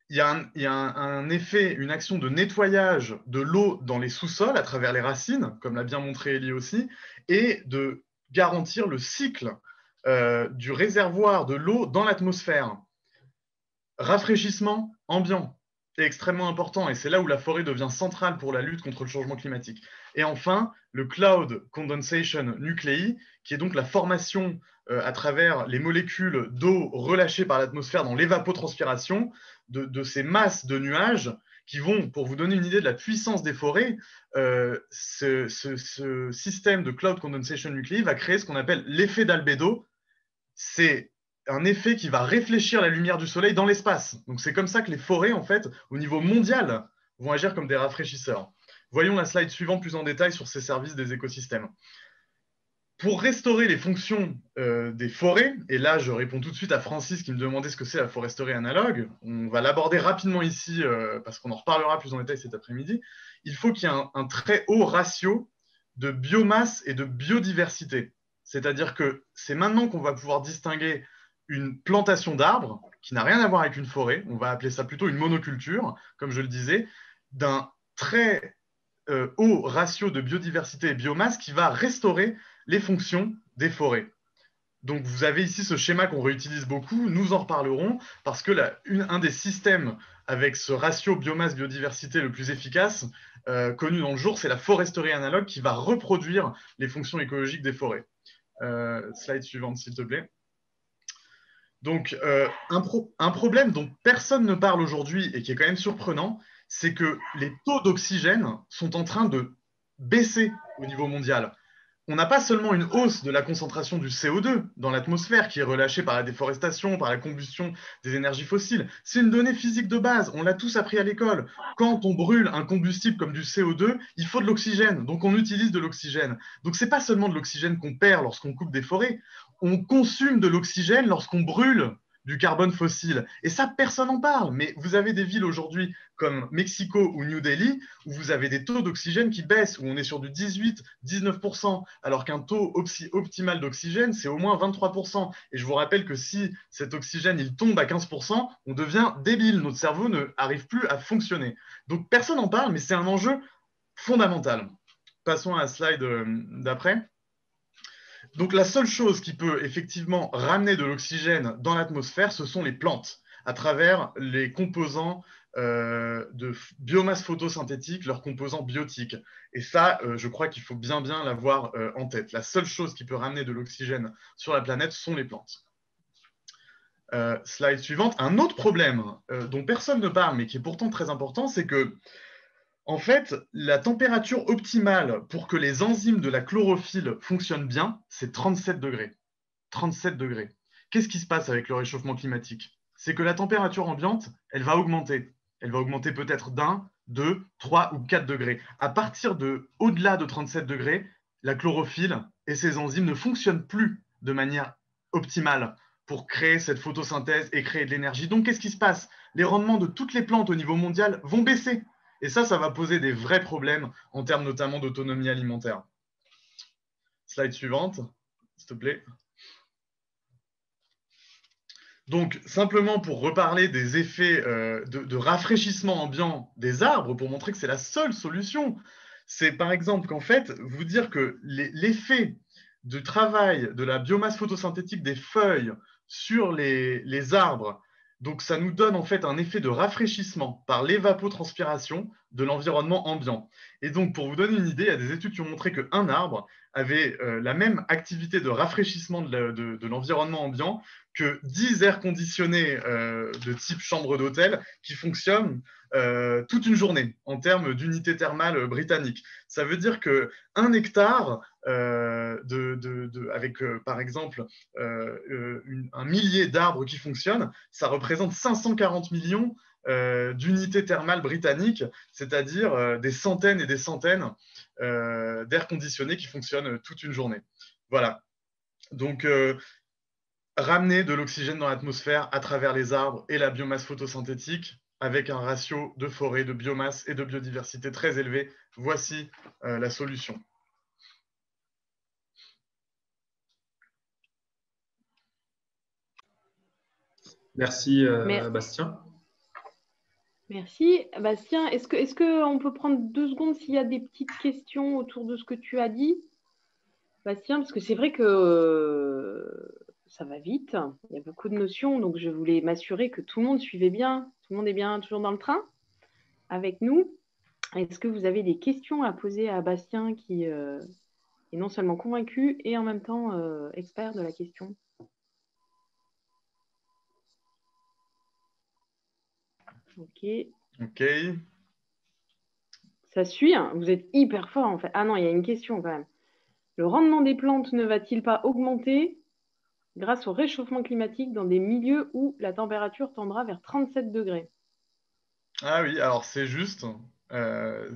il y a un effet, une action de nettoyage de l'eau dans les sous-sols à travers les racines, comme l'a bien montré Elie aussi, et de garantir le cycle du réservoir de l'eau dans l'atmosphère. Rafraîchissement ambiant est extrêmement important et c'est là où la forêt devient centrale pour la lutte contre le changement climatique. Et enfin, le Cloud Condensation Nuclei, qui est donc la formation à travers les molécules d'eau relâchées par l'atmosphère dans l'évapotranspiration de ces masses de nuages qui vont, pour vous donner une idée de la puissance des forêts, ce système de Cloud Condensation Nuclei va créer ce qu'on appelle l'effet d'albédo. C'est un effet qui va réfléchir la lumière du soleil dans l'espace. Donc c'est comme ça que les forêts, en fait, au niveau mondial, vont agir comme des rafraîchisseurs. Voyons la slide suivante plus en détail sur ces services des écosystèmes. Pour restaurer les fonctions des forêts, et là je réponds tout de suite à Francis qui me demandait ce que c'est la foresterie analogue, on va l'aborder rapidement ici parce qu'on en reparlera plus en détail cet après-midi, il faut qu'il y ait un très haut ratio de biomasse et de biodiversité. C'est-à-dire que c'est maintenant qu'on va pouvoir distinguer une plantation d'arbres, qui n'a rien à voir avec une forêt, on va appeler ça plutôt une monoculture, comme je le disais, d'un très haut ratio de biodiversité et biomasse qui va restaurer les fonctions des forêts. Donc vous avez ici ce schéma qu'on réutilise beaucoup, nous en reparlerons, parce que un des systèmes avec ce ratio biomasse-biodiversité le plus efficace, connu dans le jour, c'est la foresterie analogue qui va reproduire les fonctions écologiques des forêts. Slide suivante, s'il te plaît. Donc, un problème dont personne ne parle aujourd'hui et qui est quand même surprenant, c'est que les taux d'oxygène sont en train de baisser au niveau mondial. On n'a pas seulement une hausse de la concentration du CO2 dans l'atmosphère qui est relâchée par la déforestation, par la combustion des énergies fossiles. C'est une donnée physique de base, on l'a tous appris à l'école. Quand on brûle un combustible comme du CO2, il faut de l'oxygène, donc on utilise de l'oxygène. Donc ce n'est pas seulement de l'oxygène qu'on perd lorsqu'on coupe des forêts, on consomme de l'oxygène lorsqu'on brûle du carbone fossile. Et ça, personne n'en parle. Mais vous avez des villes aujourd'hui comme Mexico ou New Delhi où vous avez des taux d'oxygène qui baissent, où on est sur du 18-19%, alors qu'un taux optimal d'oxygène, c'est au moins 23%. Et je vous rappelle que si cet oxygène il tombe à 15%, on devient débile. Notre cerveau ne arrive plus à fonctionner. Donc personne n'en parle, mais c'est un enjeu fondamental. Passons à la slide d'après. Donc la seule chose qui peut effectivement ramener de l'oxygène dans l'atmosphère, ce sont les plantes, à travers les composants de biomasse photosynthétique, leurs composants biotiques. Et ça, je crois qu'il faut bien l'avoir en tête. La seule chose qui peut ramener de l'oxygène sur la planète sont les plantes. Slide suivante. Un autre problème dont personne ne parle, mais qui est pourtant très important, c'est que en fait, la température optimale pour que les enzymes de la chlorophylle fonctionnent bien, c'est 37 degrés. 37 degrés. Qu'est-ce qui se passe avec le réchauffement climatique? C'est que la température ambiante, elle va augmenter. Elle va augmenter peut-être d'1, 2, 3 ou 4 degrés. À partir de au-delà de 37 degrés, la chlorophylle et ses enzymes ne fonctionnent plus de manière optimale pour créer cette photosynthèse et créer de l'énergie. Donc, qu'est-ce qui se passe? Les rendements de toutes les plantes au niveau mondial vont baisser. Et ça va poser des vrais problèmes en termes notamment d'autonomie alimentaire. Slide suivante, s'il te plaît. Donc, simplement pour reparler des effets de rafraîchissement ambiant des arbres, pour montrer que c'est la seule solution, c'est par exemple qu'en fait, vous dire que l'effet du travail de la biomasse photosynthétique des feuilles sur les arbres, donc ça nous donne en fait un effet de rafraîchissement par l'évapotranspiration de l'environnement ambiant. Et donc, pour vous donner une idée, il y a des études qui ont montré qu'un arbre avait la même activité de rafraîchissement de l'environnement ambiant que 10 airs conditionnés de type chambre d'hôtel qui fonctionnent toute une journée en termes d'unité thermale britannique. Ça veut dire qu'un hectare avec par exemple un millier d'arbres qui fonctionnent, ça représente 540 millions d'unités thermales britanniques, c'est-à-dire des centaines et des centaines d'air conditionnés qui fonctionnent toute une journée. Voilà. Donc, ramener de l'oxygène dans l'atmosphère à travers les arbres et la biomasse photosynthétique avec un ratio de forêt, de biomasse et de biodiversité très élevé. Voici la solution. Merci Bastien. Merci. Bastien, est-ce qu'on peut prendre 2 secondes s'il y a des petites questions autour de ce que tu as dit? Bastien, parce que c'est vrai que ça va vite, il y a beaucoup de notions, donc je voulais m'assurer que tout le monde suivait bien, tout le monde est bien toujours dans le train avec nous. Est-ce que vous avez des questions à poser à Bastien qui est non seulement convaincu et en même temps expert de la question? Ok. Ok. Ça suit, hein. Vous êtes hyper fort en fait. Ah non, il y a une question quand même. Le rendement des plantes ne va-t-il pas augmenter grâce au réchauffement climatique dans des milieux où la température tendra vers 37 degrés? Ah oui, alors c'est juste,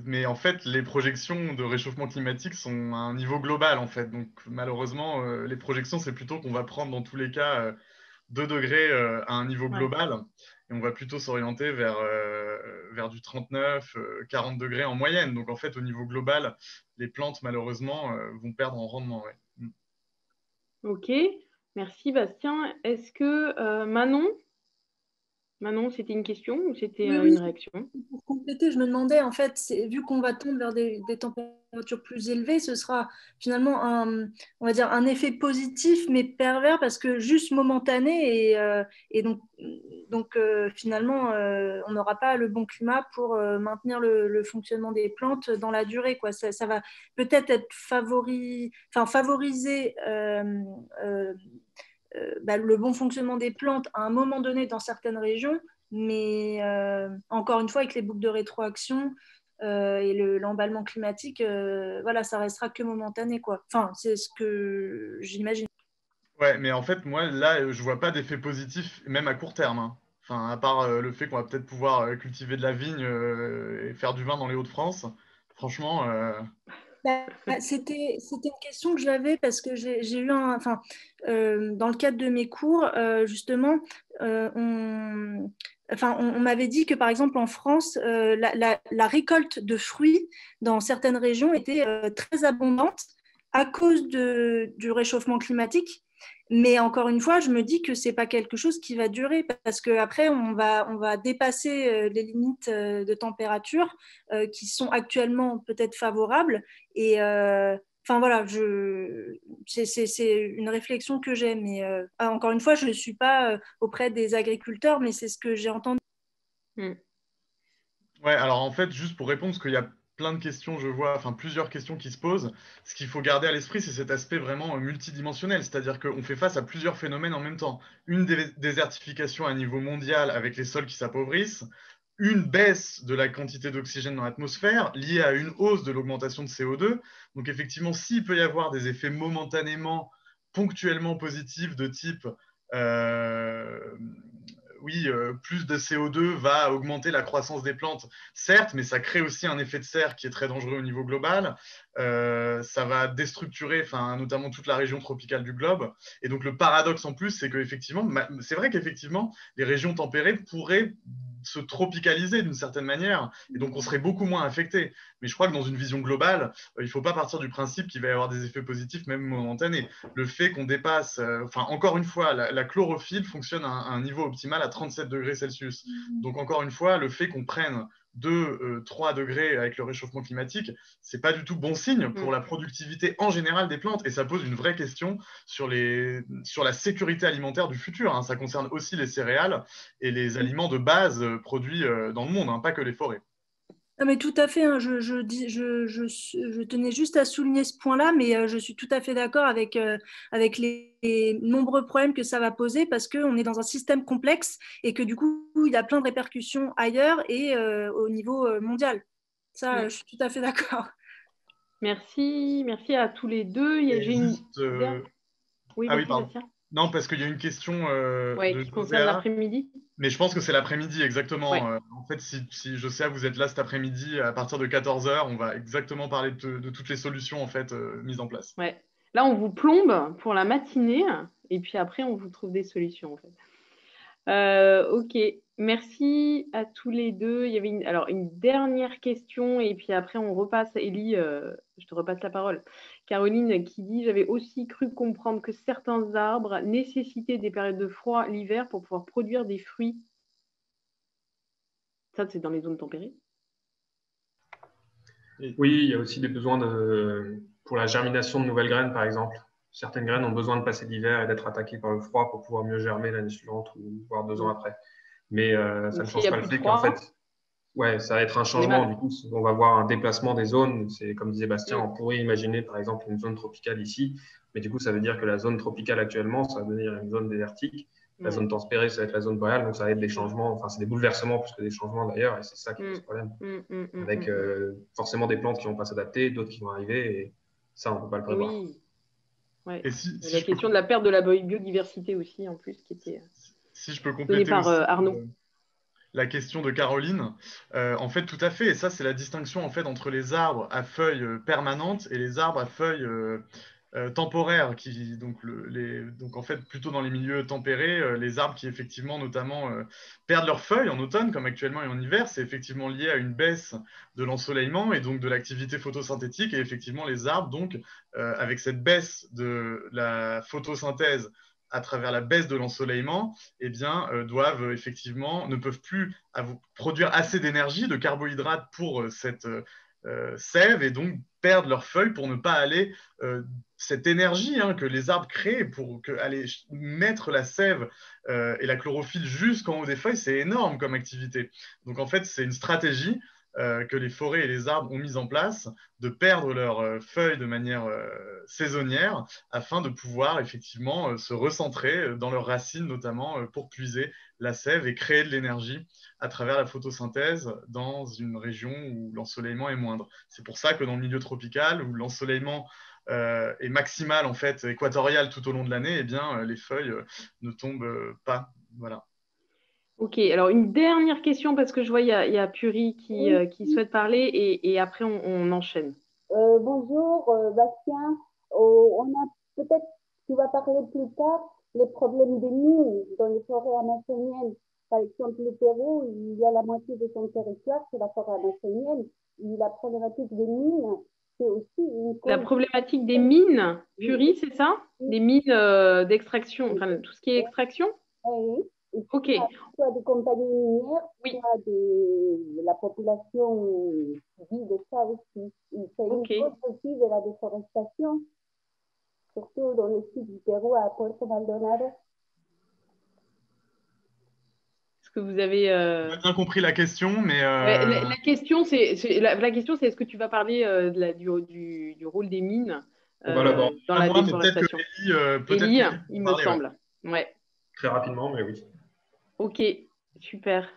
mais en fait, les projections de réchauffement climatique sont à un niveau global, en fait. Donc malheureusement, les projections, c'est plutôt qu'on va prendre dans tous les cas 2 degrés à un niveau global, et on va plutôt s'orienter vers du 39, 40 degrés en moyenne. Donc en fait, au niveau global, les plantes, malheureusement, vont perdre en rendement. Ouais. Ok, merci Bastien. Est-ce que Manon, c'était une question ou c'était Oui, une réaction? Pour compléter, je me demandais, en fait, vu qu'on va tendre vers des températures plus élevées, ce sera finalement on va dire un effet positif mais pervers parce que juste momentané et donc finalement on n'aura pas le bon climat pour maintenir le fonctionnement des plantes dans la durée, quoi. Ça va peut-être être favoriser le bon fonctionnement des plantes à un moment donné dans certaines régions, mais encore une fois, avec les boucles de rétroaction et l'emballement climatique, voilà, ça restera que momentané, quoi. Enfin, c'est ce que j'imagine. Ouais, mais en fait, moi, là, je vois pas d'effet positif, même à court terme, hein. Enfin, à part le fait qu'on va peut-être pouvoir cultiver de la vigne et faire du vin dans les Hauts-de-France. Franchement, C'était une question que j'avais parce que j'ai eu enfin, dans le cadre de mes cours, justement, on m'avait dit que par exemple en France, la récolte de fruits dans certaines régions était très abondante à cause du réchauffement climatique. Mais encore une fois, je me dis que c'est pas quelque chose qui va durer parce qu'après, on va dépasser les limites de température qui sont actuellement peut-être favorables. Et enfin voilà, c'est une réflexion que j'ai. Mais encore une fois, je ne suis pas auprès des agriculteurs, mais c'est ce que j'ai entendu. Ouais, alors en fait, juste pour répondre, parce qu'il y a plein de questions, je vois, enfin plusieurs questions qui se posent, ce qu'il faut garder à l'esprit, c'est cet aspect vraiment multidimensionnel, c'est-à-dire qu'on fait face à plusieurs phénomènes en même temps. Une désertification à niveau mondial avec les sols qui s'appauvrissent, une baisse de la quantité d'oxygène dans l'atmosphère liée à une hausse de l'augmentation de CO2. Donc effectivement, s'il peut y avoir des effets momentanément, ponctuellement positifs de type oui, plus de CO2 va augmenter la croissance des plantes, certes, mais ça crée aussi un effet de serre qui est très dangereux au niveau global. Ça va déstructurer, notamment toute la région tropicale du globe. Et donc le paradoxe en plus, c'est qu'effectivement, c'est vrai qu'effectivement, les régions tempérées pourraient se tropicaliser d'une certaine manière, et donc on serait beaucoup moins affecté. Mais je crois que dans une vision globale, il ne faut pas partir du principe qu'il va y avoir des effets positifs, même momentanés. Le fait qu'on dépasse, encore une fois, la chlorophylle fonctionne à un niveau optimal à 37 degrés Celsius. Donc encore une fois, le fait qu'on prenne 2-3 degrés avec le réchauffement climatique, c'est pas du tout bon signe pour la productivité en général des plantes, et ça pose une vraie question sur la sécurité alimentaire du futur. Hein. Ça concerne aussi les céréales et les aliments de base produits dans le monde, hein, pas que les forêts. Non, mais tout à fait, hein, je tenais juste à souligner ce point-là, mais je suis tout à fait d'accord avec les nombreux problèmes que ça va poser parce qu'on est dans un système complexe et que du coup, il y a plein de répercussions ailleurs et au niveau mondial. Ça, je suis tout à fait d'accord. Merci à tous les deux. Oui, pardon. Non, parce qu'il y a une question qui concerne l'après-midi. Mais je pense que c'est l'après-midi, exactement. Ouais. En fait, si je sais, vous êtes là cet après-midi, à partir de 14h, on va exactement parler de toutes les solutions en fait, mises en place. Ouais. Là, on vous plombe pour la matinée, et puis après, on vous trouve des solutions en fait. Ok, merci à tous les deux. Il y avait une dernière question, et puis après, on repasse. Élie, je te repasse la parole. Caroline qui dit « J'avais aussi cru comprendre que certains arbres nécessitaient des périodes de froid l'hiver pour pouvoir produire des fruits. » Ça, c'est dans les zones tempérées. Oui, il y a aussi des besoins pour la germination de nouvelles graines, par exemple. Certaines graines ont besoin de passer l'hiver et d'être attaquées par le froid pour pouvoir mieux germer l'année suivante ou voire 2 ans après. Mais ça ne change pas le fait qu'en fait, ça va être un changement. Du coup, on va voir un déplacement des zones. C'est comme disait Bastien, on pourrait imaginer par exemple une zone tropicale ici, mais du coup, ça veut dire que la zone tropicale actuellement, ça va devenir une zone désertique. La zone tempérée, ça va être la zone boréale, donc ça va être des changements, enfin c'est des bouleversements plus que des changements d'ailleurs, et c'est ça qui pose problème. Avec forcément des plantes qui vont pas s'adapter, d'autres qui vont arriver, et ça on peut pas le prévoir. Oui. Ouais. Et la question de la perte de la biodiversité aussi, en plus, qui était si je peux compléter par aussi, Arnaud. La question de Caroline, en fait, tout à fait, et ça c'est la distinction en fait entre les arbres à feuilles permanentes et les arbres à feuilles temporaires, donc en fait plutôt dans les milieux tempérés, les arbres qui effectivement notamment perdent leurs feuilles en automne comme actuellement et en hiver, c'est effectivement lié à une baisse de l'ensoleillement et donc de l'activité photosyntétique, et effectivement les arbres donc avec cette baisse de la photosynthèse à travers la baisse de l'ensoleillement, eh bien, ne peuvent plus produire assez d'énergie, de carbohydrates pour cette sève, et donc perdent leurs feuilles pour ne pas aller cette énergie que les arbres créent pour aller mettre la sève et la chlorophylle jusqu'en haut des feuilles, c'est énorme comme activité. Donc en fait, c'est une stratégie que les forêts et les arbres ont mise en place, de perdre leurs feuilles de manière saisonnière afin de pouvoir effectivement se recentrer dans leurs racines notamment pour puiser la sève et créer de l'énergie à travers la photosynthèse dans une région où l'ensoleillement est moindre. C'est pour ça que dans le milieu tropical où l'ensoleillement est maximal en fait équatorial tout au long de l'année, eh bien les feuilles ne tombent pas. Voilà. Ok, alors une dernière question parce que je vois il y a Puri qui souhaite parler et après on enchaîne. Bonjour, Bastien. On a peut-être, tu vas parler plus tard, les problèmes des mines dans les forêts amazoniennes. Par exemple, le Pérou, il y a la moitié de son territoire, c'est la forêt amazonienne. Et la problématique des mines, c'est aussi une La cause. problématique des mines, Fury, c'est ça? Des mines d'extraction, enfin tout ce qui est extraction? Oui. Et Ok, soit des compagnies minières, oui, soit la population vit de ça aussi. Et c'est une ok. cause aussi de la déforestation, surtout dans le sud du Pérou, à Puerto Maldonado. Est-ce que vous avez... J'ai pas bien compris la question, mais Ouais, la question, la question, c'est est-ce que tu vas parler du rôle des mines On va l'aborder dans pas la moi, mais peut-être que déforestation? Ellie, peut-être Élie, qu'Ellie peut il en me parler, ouais. semble. Ouais, très rapidement, mais oui. ok, super.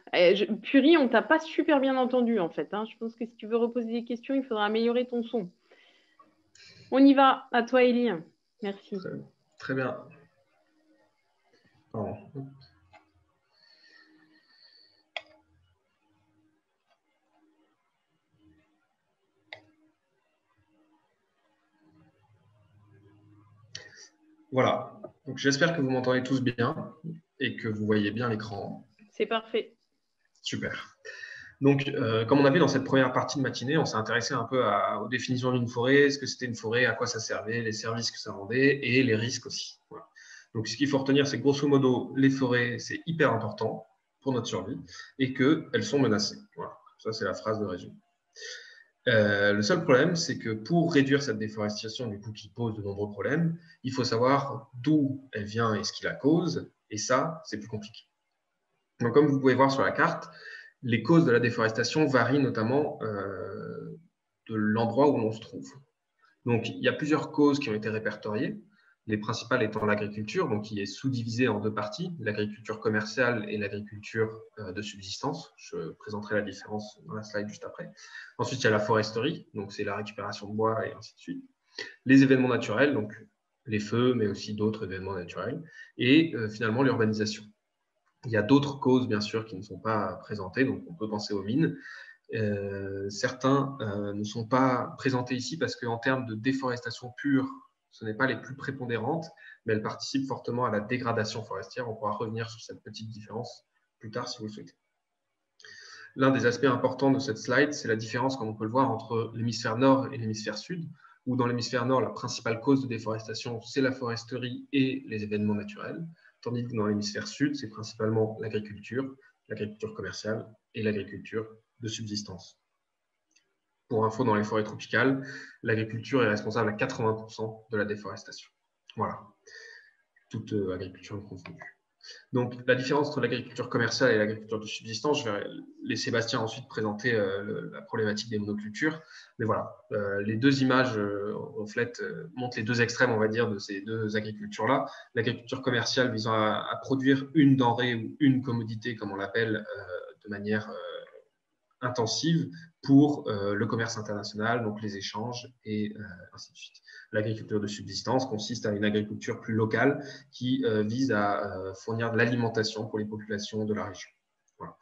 Fury, on t'a pas super bien entendu en fait, hein. Je pense que si tu veux reposer des questions, il faudra améliorer ton son. On y va, à toi, Élie. Merci. Très, très bien. Pardon. Voilà. Donc, j'espère que vous m'entendez tous bien et que vous voyez bien l'écran. C'est parfait. Super. Donc, comme on a vu dans cette première partie de matinée, on s'est intéressé un peu aux définitions d'une forêt, ce que c'était une forêt, à quoi ça servait, les services que ça rendait et les risques aussi. Voilà. Donc, ce qu'il faut retenir, c'est que grosso modo, les forêts, c'est hyper important pour notre survie et qu'elles sont menacées. Voilà. Ça, c'est la phrase de résumé. Le seul problème, c'est que pour réduire cette déforestation, du coup, qui pose de nombreux problèmes, il faut savoir d'où elle vient et ce qui la cause, et ça, c'est plus compliqué. Donc, comme vous pouvez voir sur la carte, les causes de la déforestation varient notamment de l'endroit où l'on se trouve. Donc, il y a plusieurs causes qui ont été répertoriées, les principales étant l'agriculture, donc qui est sous-divisée en deux parties, l'agriculture commerciale et l'agriculture de subsistance. Je présenterai la différence dans la slide juste après. Ensuite, il y a la foresterie, donc c'est la récupération de bois et ainsi de suite. Les événements naturels, donc les feux, mais aussi d'autres événements naturels. Et finalement, l'urbanisation. Il y a d'autres causes, bien sûr, qui ne sont pas présentées, donc on peut penser aux mines. Certains ne sont pas présentés ici parce qu'en termes de déforestation pure, ce n'est pas les plus prépondérantes, mais elles participent fortement à la dégradation forestière. On pourra revenir sur cette petite différence plus tard si vous le souhaitez. L'un des aspects importants de cette slide, c'est la différence, comme on peut le voir, entre l'hémisphère nord et l'hémisphère sud, où dans l'hémisphère nord, la principale cause de déforestation, c'est la foresterie et les événements naturels, tandis que dans l'hémisphère sud, c'est principalement l'agriculture commerciale et l'agriculture de subsistance. Pour info, dans les forêts tropicales, l'agriculture est responsable à 80% de la déforestation. Voilà, toute agriculture confondue. Donc, la différence entre l'agriculture commerciale et l'agriculture de subsistance, je vais laisser Bastien ensuite présenter la problématique des monocultures. Mais voilà, les deux images montrent les deux extrêmes, on va dire, de ces deux agricultures-là. L'agriculture commerciale visant à produire une denrée ou une commodité, comme on l'appelle, de manière intensive pour le commerce international, donc les échanges et ainsi de suite. L'agriculture de subsistance consiste à une agriculture plus locale qui vise à fournir de l'alimentation pour les populations de la région. Voilà.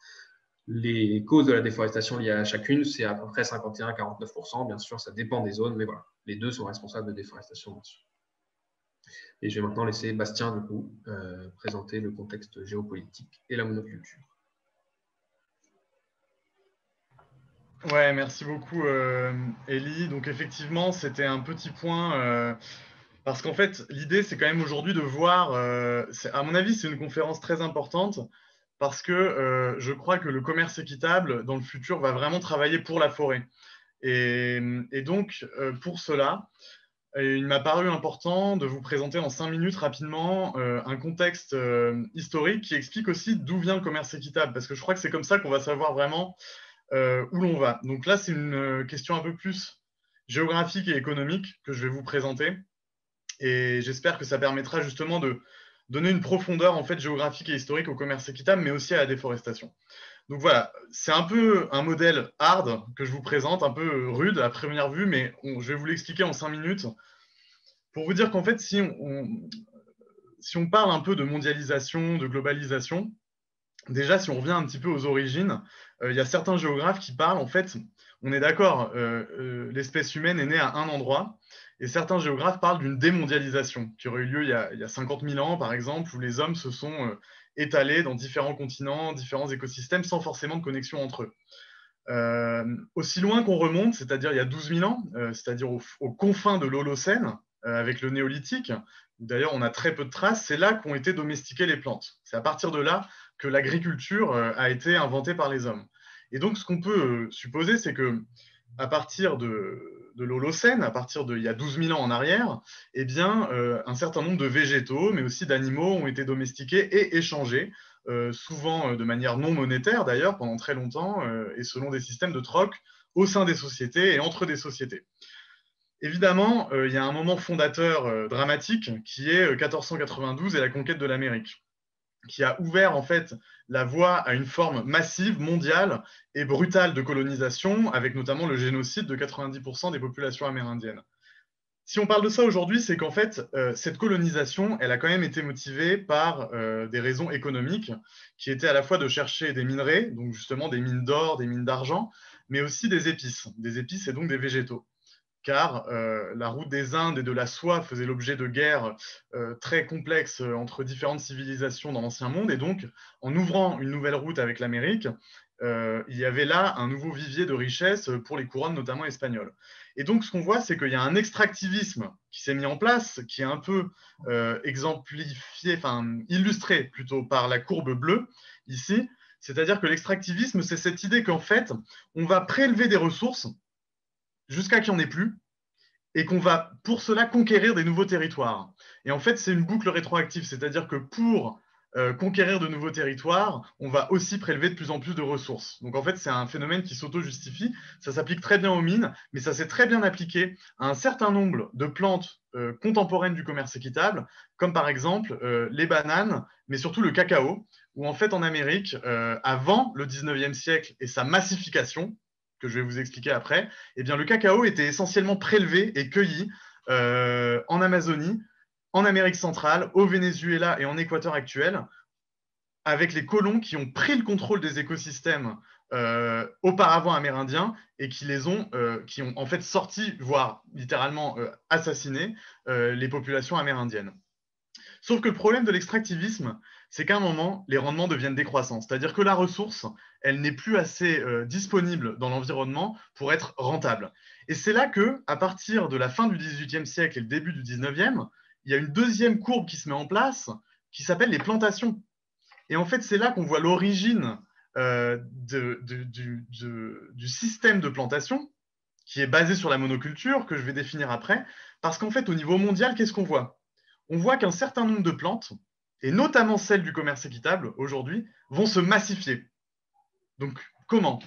Les causes de la déforestation liées à chacune, c'est à peu près 51-49%. Bien sûr, ça dépend des zones, mais voilà, les deux sont responsables de déforestation, bien sûr. Et je vais maintenant laisser Bastien, du coup, présenter le contexte géopolitique et la monoculture. Ouais, merci beaucoup, Ellie. Donc effectivement, c'était un petit point, parce qu'en fait, l'idée, c'est quand même aujourd'hui de voir, à mon avis, c'est une conférence très importante, parce que je crois que le commerce équitable, dans le futur, va vraiment travailler pour la forêt. Et donc, pour cela, il m'a paru important de vous présenter en 5 minutes rapidement un contexte historique qui explique aussi d'où vient le commerce équitable, parce que je crois que c'est comme ça qu'on va savoir vraiment où l'on va. Donc là, c'est une question un peu plus géographique et économique que je vais vous présenter. Et j'espère que ça permettra justement de donner une profondeur en fait géographique et historique au commerce équitable, mais aussi à la déforestation. Donc voilà, c'est un peu un modèle hard que je vous présente, un peu rude à première vue, mais je vais vous l'expliquer en 5 minutes pour vous dire qu'en fait, si on parle un peu de mondialisation, de globalisation, Déjà, si on revient un petit peu aux origines, il y a certains géographes qui parlent, en fait, on est d'accord, l'espèce humaine est née à un endroit, et certains géographes parlent d'une démondialisation qui aurait eu lieu il y a 50 000 ans, par exemple, où les hommes se sont étalés dans différents continents, différents écosystèmes, sans forcément de connexion entre eux. Aussi loin qu'on remonte, c'est-à-dire il y a 12 000 ans, c'est-à-dire aux confins de l'Holocène, avec le néolithique, où d'ailleurs on a très peu de traces, c'est là qu'ont été domestiquées les plantes. C'est à partir de là que l'agriculture a été inventée par les hommes. Et donc ce qu'on peut supposer, c'est que à partir de l'Holocène, à partir d'il y a 12 000 ans en arrière, eh bien, un certain nombre de végétaux, mais aussi d'animaux ont été domestiqués et échangés, souvent de manière non monétaire d'ailleurs, pendant très longtemps, et selon des systèmes de troc au sein des sociétés et entre des sociétés. Évidemment, il y a un moment fondateur dramatique qui est 1492 et la conquête de l'Amérique, qui a ouvert en fait la voie à une forme massive, mondiale et brutale de colonisation, avec notamment le génocide de 90% des populations amérindiennes. Si on parle de ça aujourd'hui, c'est qu'en fait, cette colonisation, elle a quand même été motivée par des raisons économiques, qui étaient à la fois de chercher des minerais, donc justement des mines d'or, des mines d'argent, mais aussi des épices et donc des végétaux. Car la route des Indes et de la soie faisait l'objet de guerres très complexes entre différentes civilisations dans l'ancien monde, et donc en ouvrant une nouvelle route avec l'Amérique, il y avait là un nouveau vivier de richesse pour les couronnes, notamment espagnoles. Et donc, ce qu'on voit, c'est qu'il y a un extractivisme qui s'est mis en place, qui est un peu exemplifié, enfin illustré plutôt par la courbe bleue ici. C'est-à-dire que l'extractivisme, c'est cette idée qu'en fait, on va prélever des ressources jusqu'à qu'il n'y en ait plus, et qu'on va pour cela conquérir des nouveaux territoires. Et en fait, c'est une boucle rétroactive, c'est-à-dire que pour conquérir de nouveaux territoires, on va aussi prélever de plus en plus de ressources. Donc en fait, c'est un phénomène qui s'auto-justifie. Ça s'applique très bien aux mines, mais ça s'est très bien appliqué à un certain nombre de plantes contemporaines du commerce équitable, comme par exemple les bananes, mais surtout le cacao, où en fait en Amérique, avant le 19e siècle et sa massification, que je vais vous expliquer après, eh bien, le cacao était essentiellement prélevé et cueilli en Amazonie, en Amérique centrale, au Venezuela et en Équateur actuel, avec les colons qui ont pris le contrôle des écosystèmes auparavant amérindiens et qui ont en fait sorti, voire littéralement assassiné les populations amérindiennes. Sauf que le problème de l'extractivisme, c'est qu'à un moment, les rendements deviennent décroissants. C'est-à-dire que la ressource, elle n'est plus assez disponible dans l'environnement pour être rentable. Et c'est là que, à partir de la fin du XVIIIe siècle et le début du XIXe, il y a une deuxième courbe qui se met en place, qui s'appelle les plantations. Et en fait, c'est là qu'on voit l'origine du système de plantation, qui est basé sur la monoculture, que je vais définir après, parce qu'en fait, au niveau mondial, qu'est-ce qu'on voit? On voit qu'un certain nombre de plantes, et notamment celles du commerce équitable aujourd'hui, vont se massifier. Donc, comment?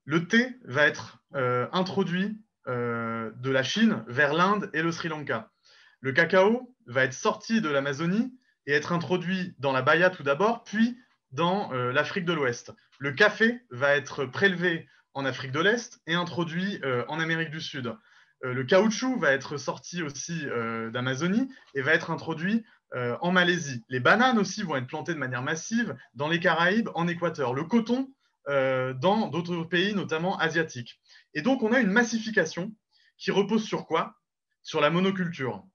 Le thé va être introduit de la Chine vers l'Inde et le Sri Lanka. Le cacao va être sorti de l'Amazonie et être introduit dans la Baïa tout d'abord, puis dans l'Afrique de l'Ouest. Le café va être prélevé en Afrique de l'Est et introduit en Amérique du Sud. Le caoutchouc va être sorti aussi d'Amazonie et va être introduit en Malaisie. Les bananes aussi vont être plantées de manière massive dans les Caraïbes, en Équateur. Le coton dans d'autres pays, notamment asiatiques. Et donc, on a une massification qui repose sur quoi? Sur la monoculture.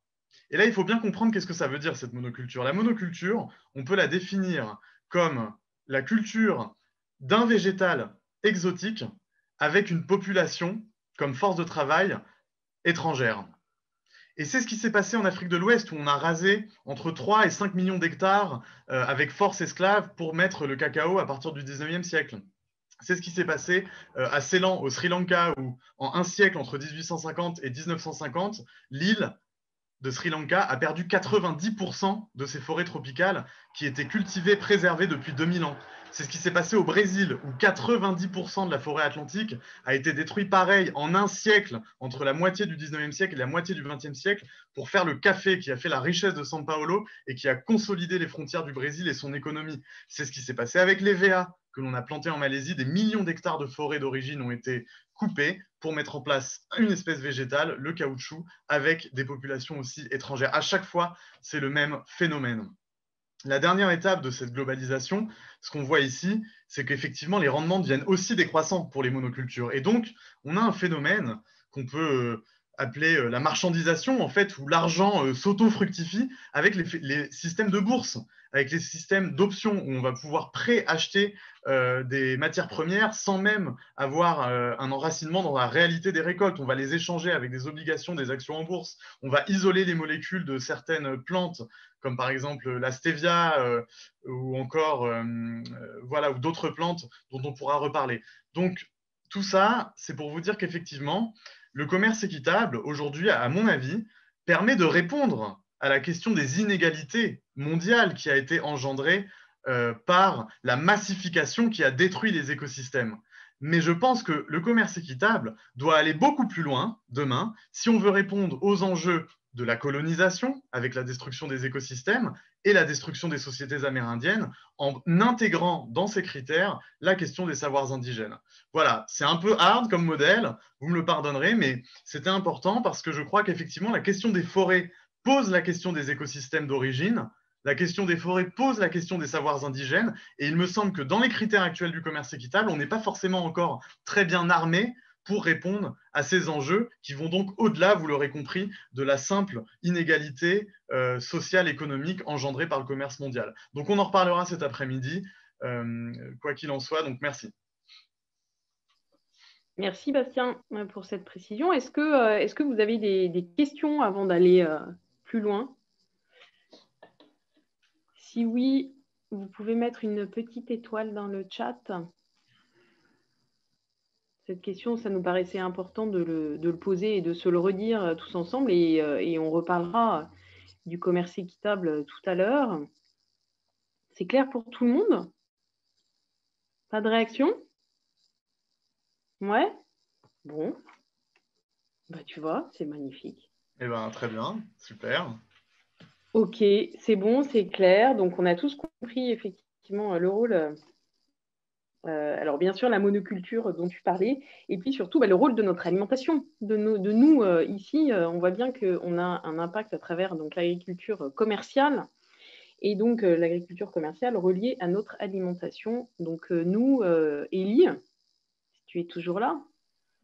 Et là, il faut bien comprendre qu'est-ce que ça veut dire, cette monoculture. La monoculture, on peut la définir comme la culture d'un végétal exotique avec une population comme force de travail étrangère. Et c'est ce qui s'est passé en Afrique de l'Ouest, où on a rasé entre 3 et 5 millions d'hectares avec force esclave pour mettre le cacao à partir du 19e siècle. C'est ce qui s'est passé à Ceylan, au Sri Lanka, où en un siècle, entre 1850 et 1950, l'île de Sri Lanka a perdu 90% de ses forêts tropicales qui étaient cultivées, préservées depuis 2000 ans. C'est ce qui s'est passé au Brésil, où 90% de la forêt atlantique a été détruite pareil en un siècle, entre la moitié du 19e siècle et la moitié du 20e siècle, pour faire le café qui a fait la richesse de São Paulo et qui a consolidé les frontières du Brésil et son économie. C'est ce qui s'est passé avec l'EVA, que l'on a planté en Malaisie. Des millions d'hectares de forêts d'origine ont été coupés pour mettre en place une espèce végétale, le caoutchouc, avec des populations aussi étrangères. À chaque fois, c'est le même phénomène. La dernière étape de cette globalisation, ce qu'on voit ici, c'est qu'effectivement, les rendements deviennent aussi décroissants pour les monocultures. Et donc, on a un phénomène qu'on peut appeler la marchandisation, en fait, où l'argent s'auto-fructifie avec les systèmes de bourse, avec les systèmes d'options, où on va pouvoir préacheter des matières premières sans même avoir un enracinement dans la réalité des récoltes. On va les échanger avec des obligations, des actions en bourse. On va isoler les molécules de certaines plantes, comme par exemple la stevia ou encore voilà, ou d'autres plantes dont on pourra reparler. Donc, tout ça, c'est pour vous dire qu'effectivement, le commerce équitable, aujourd'hui, à mon avis, permet de répondre à la question des inégalités mondiales qui a été engendrée par la massification qui a détruit les écosystèmes. Mais je pense que le commerce équitable doit aller beaucoup plus loin demain si on veut répondre aux enjeux de la colonisation avec la destruction des écosystèmes et la destruction des sociétés amérindiennes en intégrant dans ces critères la question des savoirs indigènes. Voilà, c'est un peu hard comme modèle, vous me le pardonnerez, mais c'était important parce que je crois qu'effectivement la question des forêts pose la question des écosystèmes d'origine, la question des forêts pose la question des savoirs indigènes, et il me semble que dans les critères actuels du commerce équitable, on n'est pas forcément encore très bien armé pour répondre à ces enjeux qui vont donc au-delà, vous l'aurez compris, de la simple inégalité sociale, économique engendrée par le commerce mondial. Donc on en reparlera cet après-midi, quoi qu'il en soit, donc merci. Merci Bastien pour cette précision. Est-ce que vous avez des questions avant d'aller plus loin? Si oui, vous pouvez mettre une petite étoile dans le chat. Cette question, ça nous paraissait important de le poser et de se le redire tous ensemble. Et on reparlera du commerce équitable tout à l'heure. C'est clair pour tout le monde? Pas de réaction? Ouais? Bon. Bah, tu vois, c'est magnifique. Eh bien, très bien, super. Ok, c'est bon, c'est clair. Donc, on a tous compris effectivement le rôle. Alors, bien sûr, la monoculture dont tu parlais, et puis surtout le rôle de notre alimentation. De nous ici, on voit bien qu'on a un impact à travers l'agriculture commerciale, et donc l'agriculture commerciale reliée à notre alimentation. Donc, nous, Élie, si tu es toujours là,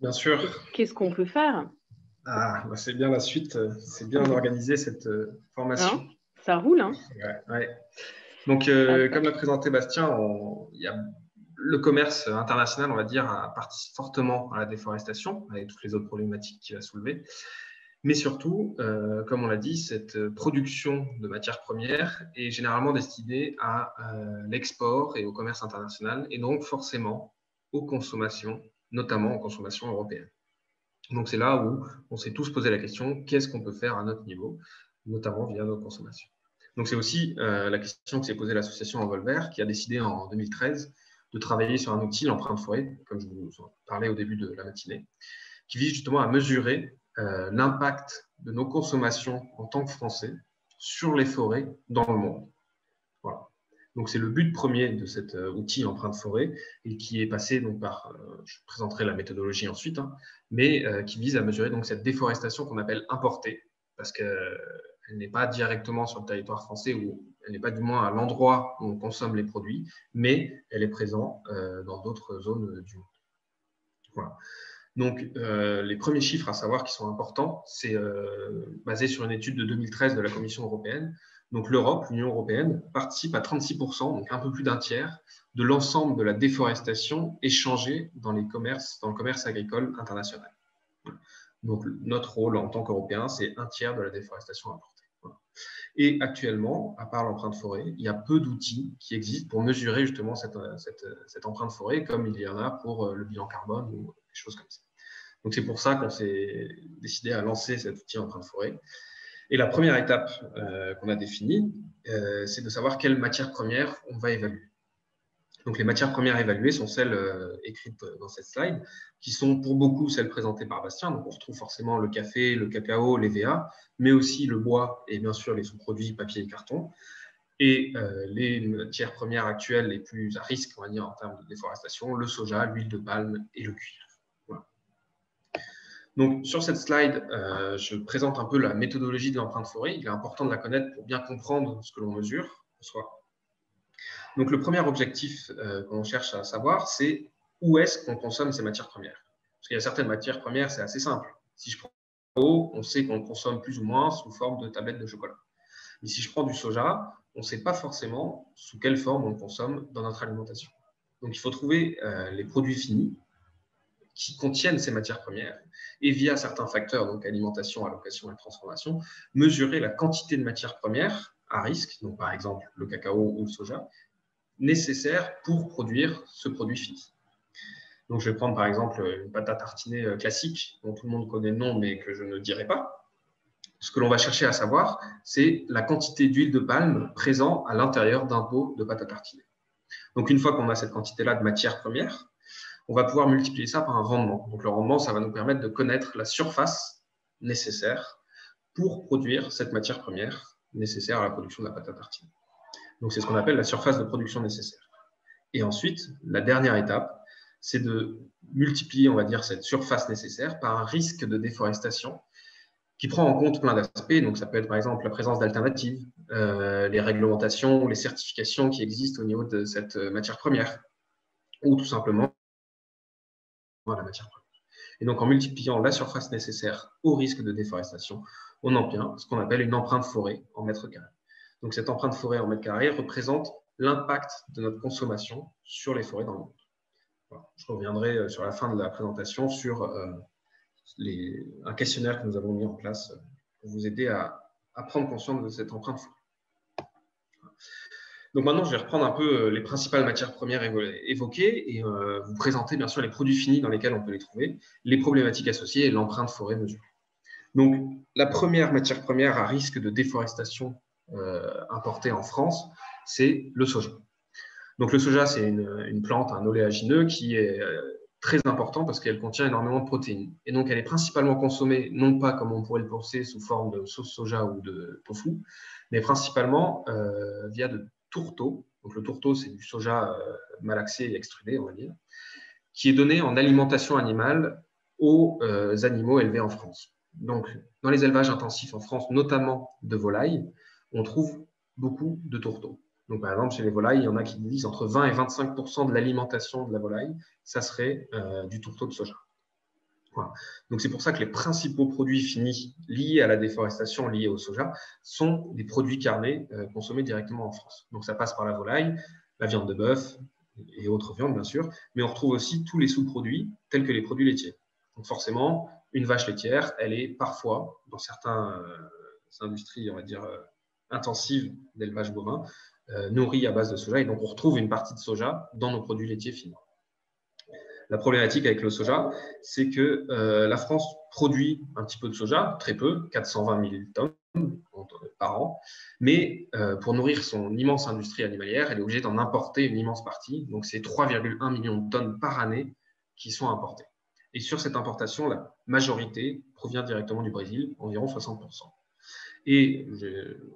bien sûr. Qu'est-ce qu'on peut faire? Ah, bah c'est bien la suite, c'est bien organisé cette formation. Hein, ça roule, hein? Ouais. Donc, comme l'a présenté Bastien, il y a le commerce international, on va dire, participe fortement à la déforestation, avec toutes les autres problématiques qu'il a soulevées. Mais surtout, comme on l'a dit, cette production de matières premières est généralement destinée à l'export et au commerce international, et donc forcément aux consommations, notamment aux consommations européennes. Donc c'est là où on s'est tous posé la question, qu'est-ce qu'on peut faire à notre niveau, notamment via nos consommations. Donc c'est aussi la question que s'est posée l'association Envolver, qui a décidé en 2013 de travailler sur un outil, l'empreinte forêt, comme je vous en parlais au début de la matinée, qui vise justement à mesurer l'impact de nos consommations en tant que Français sur les forêts dans le monde. Voilà. Donc c'est le but premier de cet outil empreinte forêt et qui est passé donc par, je présenterai la méthodologie ensuite, hein, mais qui vise à mesurer donc cette déforestation qu'on appelle importée, parce qu'elle n'est pas directement sur le territoire français, ou elle n'est pas du moins à l'endroit où on consomme les produits, mais elle est présente dans d'autres zones du monde. Voilà. Donc, les premiers chiffres à savoir qui sont importants, c'est basé sur une étude de 2013 de la Commission européenne. Donc, l'Europe, l'Union européenne, participe à 36%, donc un peu plus d'un tiers, de l'ensemble de la déforestation échangée dans le commerce agricole international. Donc, notre rôle en tant qu'Européens, c'est un tiers de la déforestation importée. Voilà. Et actuellement, à part l'empreinte forêt, il y a peu d'outils qui existent pour mesurer justement cette empreinte forêt, comme il y en a pour le bilan carbone ou des choses comme ça. Donc, c'est pour ça qu'on s'est décidé à lancer cet outil empreinte forêt. Et la première étape qu'on a définie, c'est de savoir quelles matières premières on va évaluer. Donc, les matières premières évaluées sont celles écrites dans cette slide, qui sont pour beaucoup celles présentées par Bastien. Donc, on retrouve forcément le café, le cacao, les VA, mais aussi le bois et bien sûr les sous-produits papier et carton. Et les matières premières actuelles les plus à risque, on va dire, en termes de déforestation, le soja, l'huile de palme et le cuir. Voilà. Donc, sur cette slide, je présente un peu la méthodologie de l'empreinte forêt. Il est important de la connaître pour bien comprendre ce que l'on mesure. soi. Donc, le premier objectif qu'on cherche à savoir, c'est où est-ce qu'on consomme ces matières premières. Parce qu'il y a certaines matières premières, c'est assez simple. Si je prends l'eau, on sait qu'on consomme plus ou moins sous forme de tablettes de chocolat. Mais si je prends du soja, on ne sait pas forcément sous quelle forme on le consomme dans notre alimentation. Donc, il faut trouver les produits finis qui contiennent ces matières premières et via certains facteurs, donc alimentation, allocation et transformation, mesurer la quantité de matières premières à risque, donc par exemple le cacao ou le soja, nécessaires pour produire ce produit fini. Donc, je vais prendre par exemple une pâte à tartiner classique, dont tout le monde connaît le nom, mais que je ne dirai pas. Ce que l'on va chercher à savoir, c'est la quantité d'huile de palme présente à l'intérieur d'un pot de pâte à tartiner. Donc, une fois qu'on a cette quantité-là de matières premières, on va pouvoir multiplier ça par un rendement. Donc, le rendement, ça va nous permettre de connaître la surface nécessaire pour produire cette matière première nécessaire à la production de la pâte à tartiner. Donc, c'est ce qu'on appelle la surface de production nécessaire. Et ensuite, la dernière étape, c'est de multiplier, on va dire, cette surface nécessaire par un risque de déforestation qui prend en compte plein d'aspects. Donc, ça peut être par exemple la présence d'alternatives, les réglementations ou les certifications qui existent au niveau de cette matière première, ou tout simplement la matière première. Et donc, en multipliant la surface nécessaire au risque de déforestation, on obtient ce qu'on appelle une empreinte forêt en mètres carrés. Donc, cette empreinte forêt en mètres carrés représente l'impact de notre consommation sur les forêts dans le monde. Voilà. Je reviendrai sur la fin de la présentation sur un questionnaire que nous avons mis en place pour vous aider à prendre conscience de cette empreinte forêt. Donc maintenant, je vais reprendre un peu les principales matières premières évoquées et vous présenter bien sûr les produits finis dans lesquels on peut les trouver, les problématiques associées et l'empreinte forêt mesurée. Donc la première matière première à risque de déforestation importée en France, c'est le soja. Donc le soja, c'est une plante, un oléagineux qui est très important parce qu'elle contient énormément de protéines. Et donc elle est principalement consommée, non pas comme on pourrait le penser sous forme de sauce soja ou de tofu, mais principalement via de tourteaux. Donc le tourteau, c'est du soja malaxé et extrudé, on va dire, qui est donné en alimentation animale aux animaux élevés en France. Donc dans les élevages intensifs en France, notamment de volailles, on trouve beaucoup de tourteaux. Donc, par exemple, chez les volailles, il y en a qui disent entre 20 et 25% de l'alimentation de la volaille, ça serait du tourteau de soja. Voilà. Donc, c'est pour ça que les principaux produits finis liés à la déforestation, liés au soja, sont des produits carnés consommés directement en France. Donc, ça passe par la volaille, la viande de bœuf et autres viandes, bien sûr, mais on retrouve aussi tous les sous-produits, tels que les produits laitiers. Donc, forcément, une vache laitière, elle est parfois, dans certaines industries, on va dire, intensives d'élevage bovin, nourris à base de soja, et donc on retrouve une partie de soja dans nos produits laitiers finis. La problématique avec le soja, c'est que la France produit un petit peu de soja, très peu, 420 000 tonnes par an, mais pour nourrir son immense industrie animalière, elle est obligée d'en importer une immense partie, donc c'est 3,1 millions de tonnes par année qui sont importées. Et sur cette importation, la majorité provient directement du Brésil, environ 60%. Et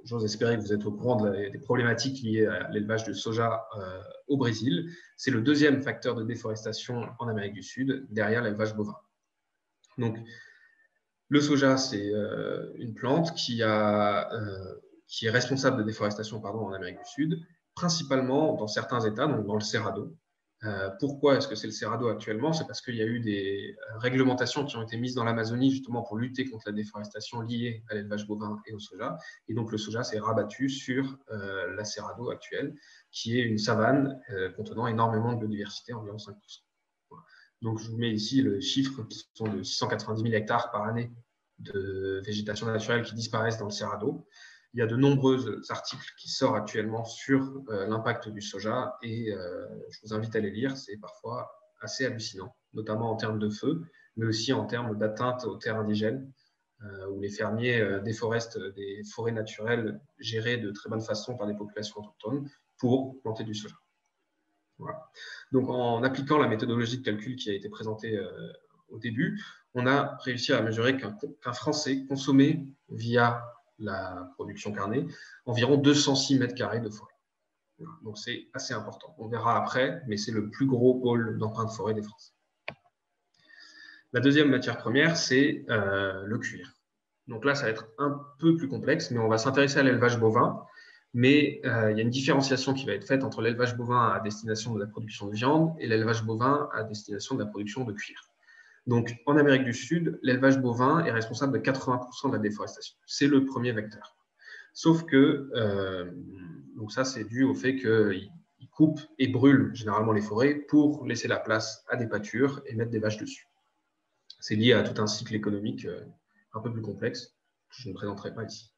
j'ose espérer que vous êtes au courant des problématiques liées à l'élevage de soja au Brésil. C'est le deuxième facteur de déforestation en Amérique du Sud, derrière l'élevage bovin. Donc, le soja, c'est une plante qui est responsable de déforestation en Amérique du Sud, principalement dans certains États, donc dans le Cerrado. Pourquoi est-ce que c'est le Cerrado actuellement? C'est parce qu'il y a eu des réglementations qui ont été mises dans l'Amazonie justement pour lutter contre la déforestation liée à l'élevage bovin et au soja. Et donc le soja s'est rabattu sur la Cerrado actuelle, qui est une savane contenant énormément de biodiversité, environ 5%. Voilà. Donc je vous mets ici le chiffre qui sont de 690 000 hectares par année de végétation naturelle qui disparaissent dans le Cerrado. Il y a de nombreux articles qui sortent actuellement sur l'impact du soja et je vous invite à les lire, c'est parfois assez hallucinant, notamment en termes de feu, mais aussi en termes d'atteinte aux terres indigènes, où les fermiers déforestent des forêts naturelles gérées de très bonne façon par des populations autochtones pour planter du soja. Voilà. Donc en appliquant la méthodologie de calcul qui a été présentée au début, on a réussi à mesurer qu'un Français consommait via la production carnée, environ 206 mètres carrés de forêt. Voilà. Donc c'est assez important. On verra après, mais c'est le plus gros pôle d'empreinte forêt des Français. La deuxième matière première, c'est le cuir. Donc là, ça va être un peu plus complexe, mais on va s'intéresser à l'élevage bovin, Mais il y a une différenciation qui va être faite entre l'élevage bovin à destination de la production de viande et l'élevage bovin à destination de la production de cuir. Donc, en Amérique du Sud, l'élevage bovin est responsable de 80% de la déforestation. C'est le premier vecteur. Sauf que, donc ça, c'est dû au fait qu'ils coupent et brûlent généralement les forêts pour laisser la place à des pâtures et mettre des vaches dessus. C'est lié à tout un cycle économique un peu plus complexe, que je ne présenterai pas ici.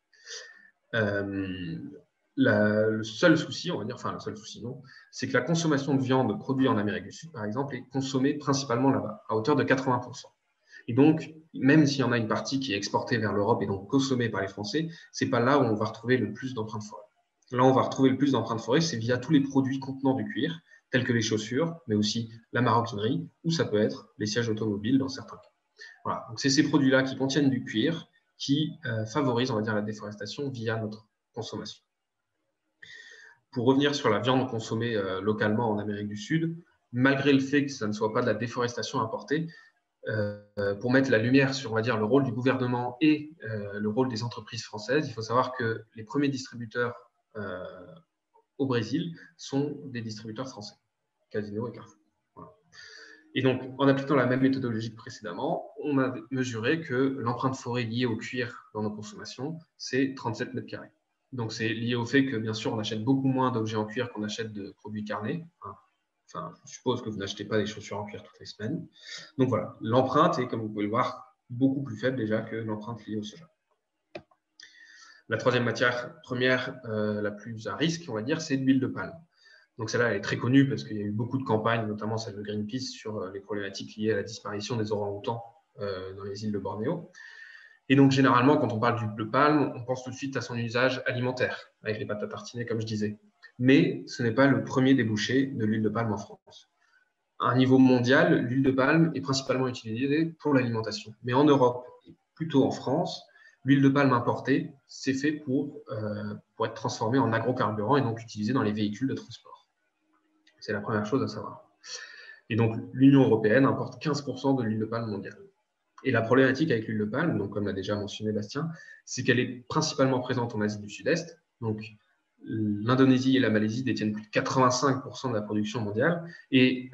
Le seul souci, on va dire, enfin le seul souci non, c'est que la consommation de viande produite en Amérique du Sud, par exemple, est consommée principalement là-bas, à hauteur de 80%. Et donc, même s'il y en a une partie qui est exportée vers l'Europe et donc consommée par les Français, ce n'est pas là où on va retrouver le plus d'empreintes forêt. Là, on va retrouver le plus d'empreintes forêt, c'est via tous les produits contenant du cuir, tels que les chaussures, mais aussi la maroquinerie, ou ça peut être les sièges automobiles dans certains cas. Voilà. Donc, c'est ces produits-là qui contiennent du cuir qui favorisent, on va dire, la déforestation via notre consommation. Pour revenir sur la viande consommée localement en Amérique du Sud, malgré le fait que ça ne soit pas de la déforestation importée, pour mettre la lumière sur, on va dire, le rôle du gouvernement et le rôle des entreprises françaises, il faut savoir que les premiers distributeurs au Brésil sont des distributeurs français, Casino et Carrefour. Voilà. Et donc, en appliquant la même méthodologie que précédemment, on a mesuré que l'empreinte forêt liée au cuir dans nos consommations, c'est 37 mètres carrés. Donc, c'est lié au fait que, bien sûr, on achète beaucoup moins d'objets en cuir qu'on achète de produits carnés. Enfin, je suppose que vous n'achetez pas des chaussures en cuir toutes les semaines. Donc voilà, l'empreinte est, comme vous pouvez le voir, beaucoup plus faible déjà que l'empreinte liée au soja. La troisième matière première, la plus à risque, on va dire, c'est l'huile de palme. Donc celle-là, elle est très connue parce qu'il y a eu beaucoup de campagnes, notamment celle de Greenpeace, sur les problématiques liées à la disparition des orang-outans dans les îles de Bornéo. Et donc, généralement, quand on parle d'huile de palme, on pense tout de suite à son usage alimentaire, avec les pâtes à tartiner, comme je disais. Mais ce n'est pas le premier débouché de l'huile de palme en France. À un niveau mondial, l'huile de palme est principalement utilisée pour l'alimentation. Mais en Europe, et plutôt en France, l'huile de palme importée, c'est fait pour être transformée en agrocarburant et donc utilisée dans les véhicules de transport. C'est la première chose à savoir. Et donc, l'Union européenne importe 15% de l'huile de palme mondiale. Et la problématique avec l'huile de palme, donc comme l'a déjà mentionné Bastien, c'est qu'elle est principalement présente en Asie du Sud-Est. Donc, l'Indonésie et la Malaisie détiennent plus de 85% de la production mondiale. Et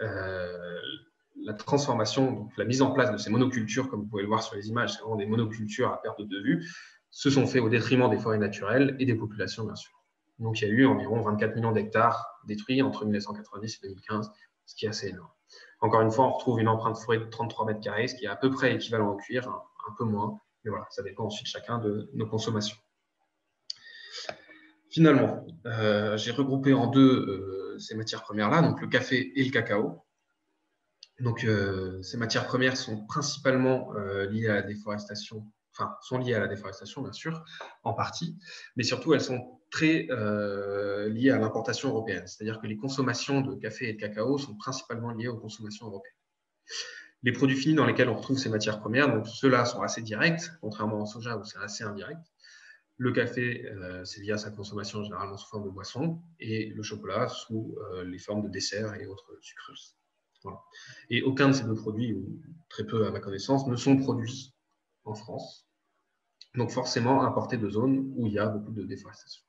la transformation, donc la mise en place de ces monocultures, comme vous pouvez le voir sur les images, c'est vraiment des monocultures à perte de vue, se sont faits au détriment des forêts naturelles et des populations, bien sûr. Donc, il y a eu environ 24 millions d'hectares détruits entre 1990 et 2015, ce qui est assez énorme. Encore une fois, on retrouve une empreinte forêt de 33 mètres carrés, ce qui est à peu près équivalent au cuir, un peu moins. Mais voilà, ça dépend ensuite chacun de nos consommations. Finalement, j'ai regroupé en deux ces matières premières-là, donc le café et le cacao. Donc, ces matières premières sont principalement liées à la déforestation, enfin, sont liées à la déforestation, bien sûr, en partie, mais surtout, elles sont très liées à l'importation européenne. C'est-à-dire que les consommations de café et de cacao sont principalement liées aux consommations européennes. Les produits finis dans lesquels on retrouve ces matières premières, donc ceux-là sont assez directs, contrairement au soja où c'est assez indirect. Le café, c'est via sa consommation généralement sous forme de boisson, et le chocolat sous les formes de desserts et autres sucreuses. Voilà. Et aucun de ces deux produits, ou très peu à ma connaissance, ne sont produits en France. Donc forcément importés de zones où il y a beaucoup de déforestation.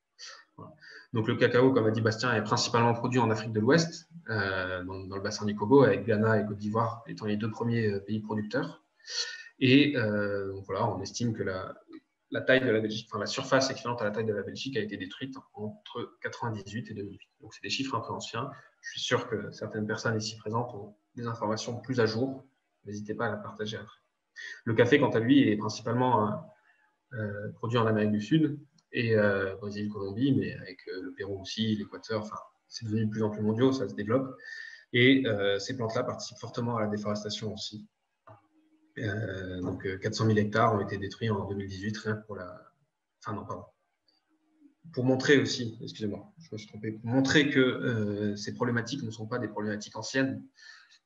Voilà. Donc le cacao, comme a dit Bastien, est principalement produit en Afrique de l'Ouest, dans le bassin du Congo, avec Ghana et Côte d'Ivoire étant les deux premiers pays producteurs. Et donc voilà, on estime que la taille de la Belgique, enfin la surface équivalente à la taille de la Belgique a été détruite entre 1998 et 2008. Donc c'est des chiffres un peu anciens. Je suis sûr que certaines personnes ici présentes ont des informations plus à jour. N'hésitez pas à la partager après. Le café, quant à lui, est principalement produit en Amérique du Sud et Brésil, Colombie, mais avec le Pérou aussi, l'Équateur. Enfin, c'est devenu de plus en plus mondial, ça se développe. Et ces plantes-là participent fortement à la déforestation aussi. Donc 400 000 hectares ont été détruits en 2018, rien que pour la... Enfin non, pardon. Pour montrer aussi, excusez-moi, je me suis trompé, pour montrer que ces problématiques ne sont pas des problématiques anciennes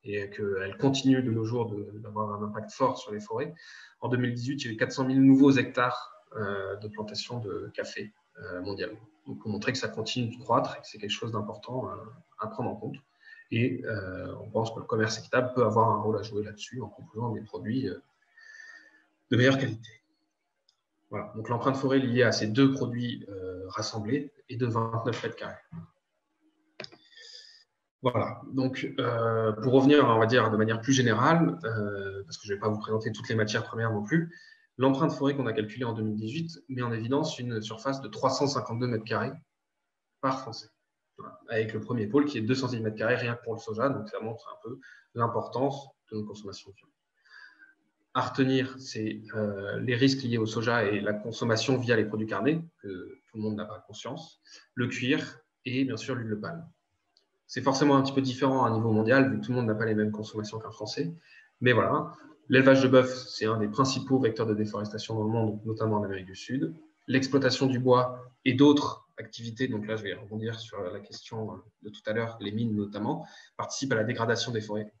et qu'elles continuent de nos jours d'avoir un impact fort sur les forêts. En 2018, il y a eu 400 000 nouveaux hectares de plantation de café mondialement. Donc pour montrer que ça continue de croître et que c'est quelque chose d'important à prendre en compte. Et on pense que le commerce équitable peut avoir un rôle à jouer là-dessus en proposant des produits de meilleure qualité. Voilà. Donc l'empreinte forêt liée à ces deux produits rassemblés est de 29 mètres carrés. Voilà, donc pour revenir, on va dire, de manière plus générale, parce que je ne vais pas vous présenter toutes les matières premières non plus, l'empreinte forêt qu'on a calculée en 2018 met en évidence une surface de 352 mètres carrés par Français, voilà, avec le premier pôle qui est 210 mètres carrés rien que pour le soja, donc ça montre un peu l'importance de nos consommations de viande. À retenir, c'est les risques liés au soja et la consommation via les produits carnés, que tout le monde n'a pas conscience, le cuir et bien sûr l'huile de palme. C'est forcément un petit peu différent à un niveau mondial, vu que tout le monde n'a pas les mêmes consommations qu'un Français. Mais voilà, l'élevage de bœuf, c'est un des principaux vecteurs de déforestation dans le monde, notamment en Amérique du Sud. L'exploitation du bois et d'autres activités, donc là je vais rebondir sur la question de tout à l'heure, les mines notamment, participent à la dégradation des forêts.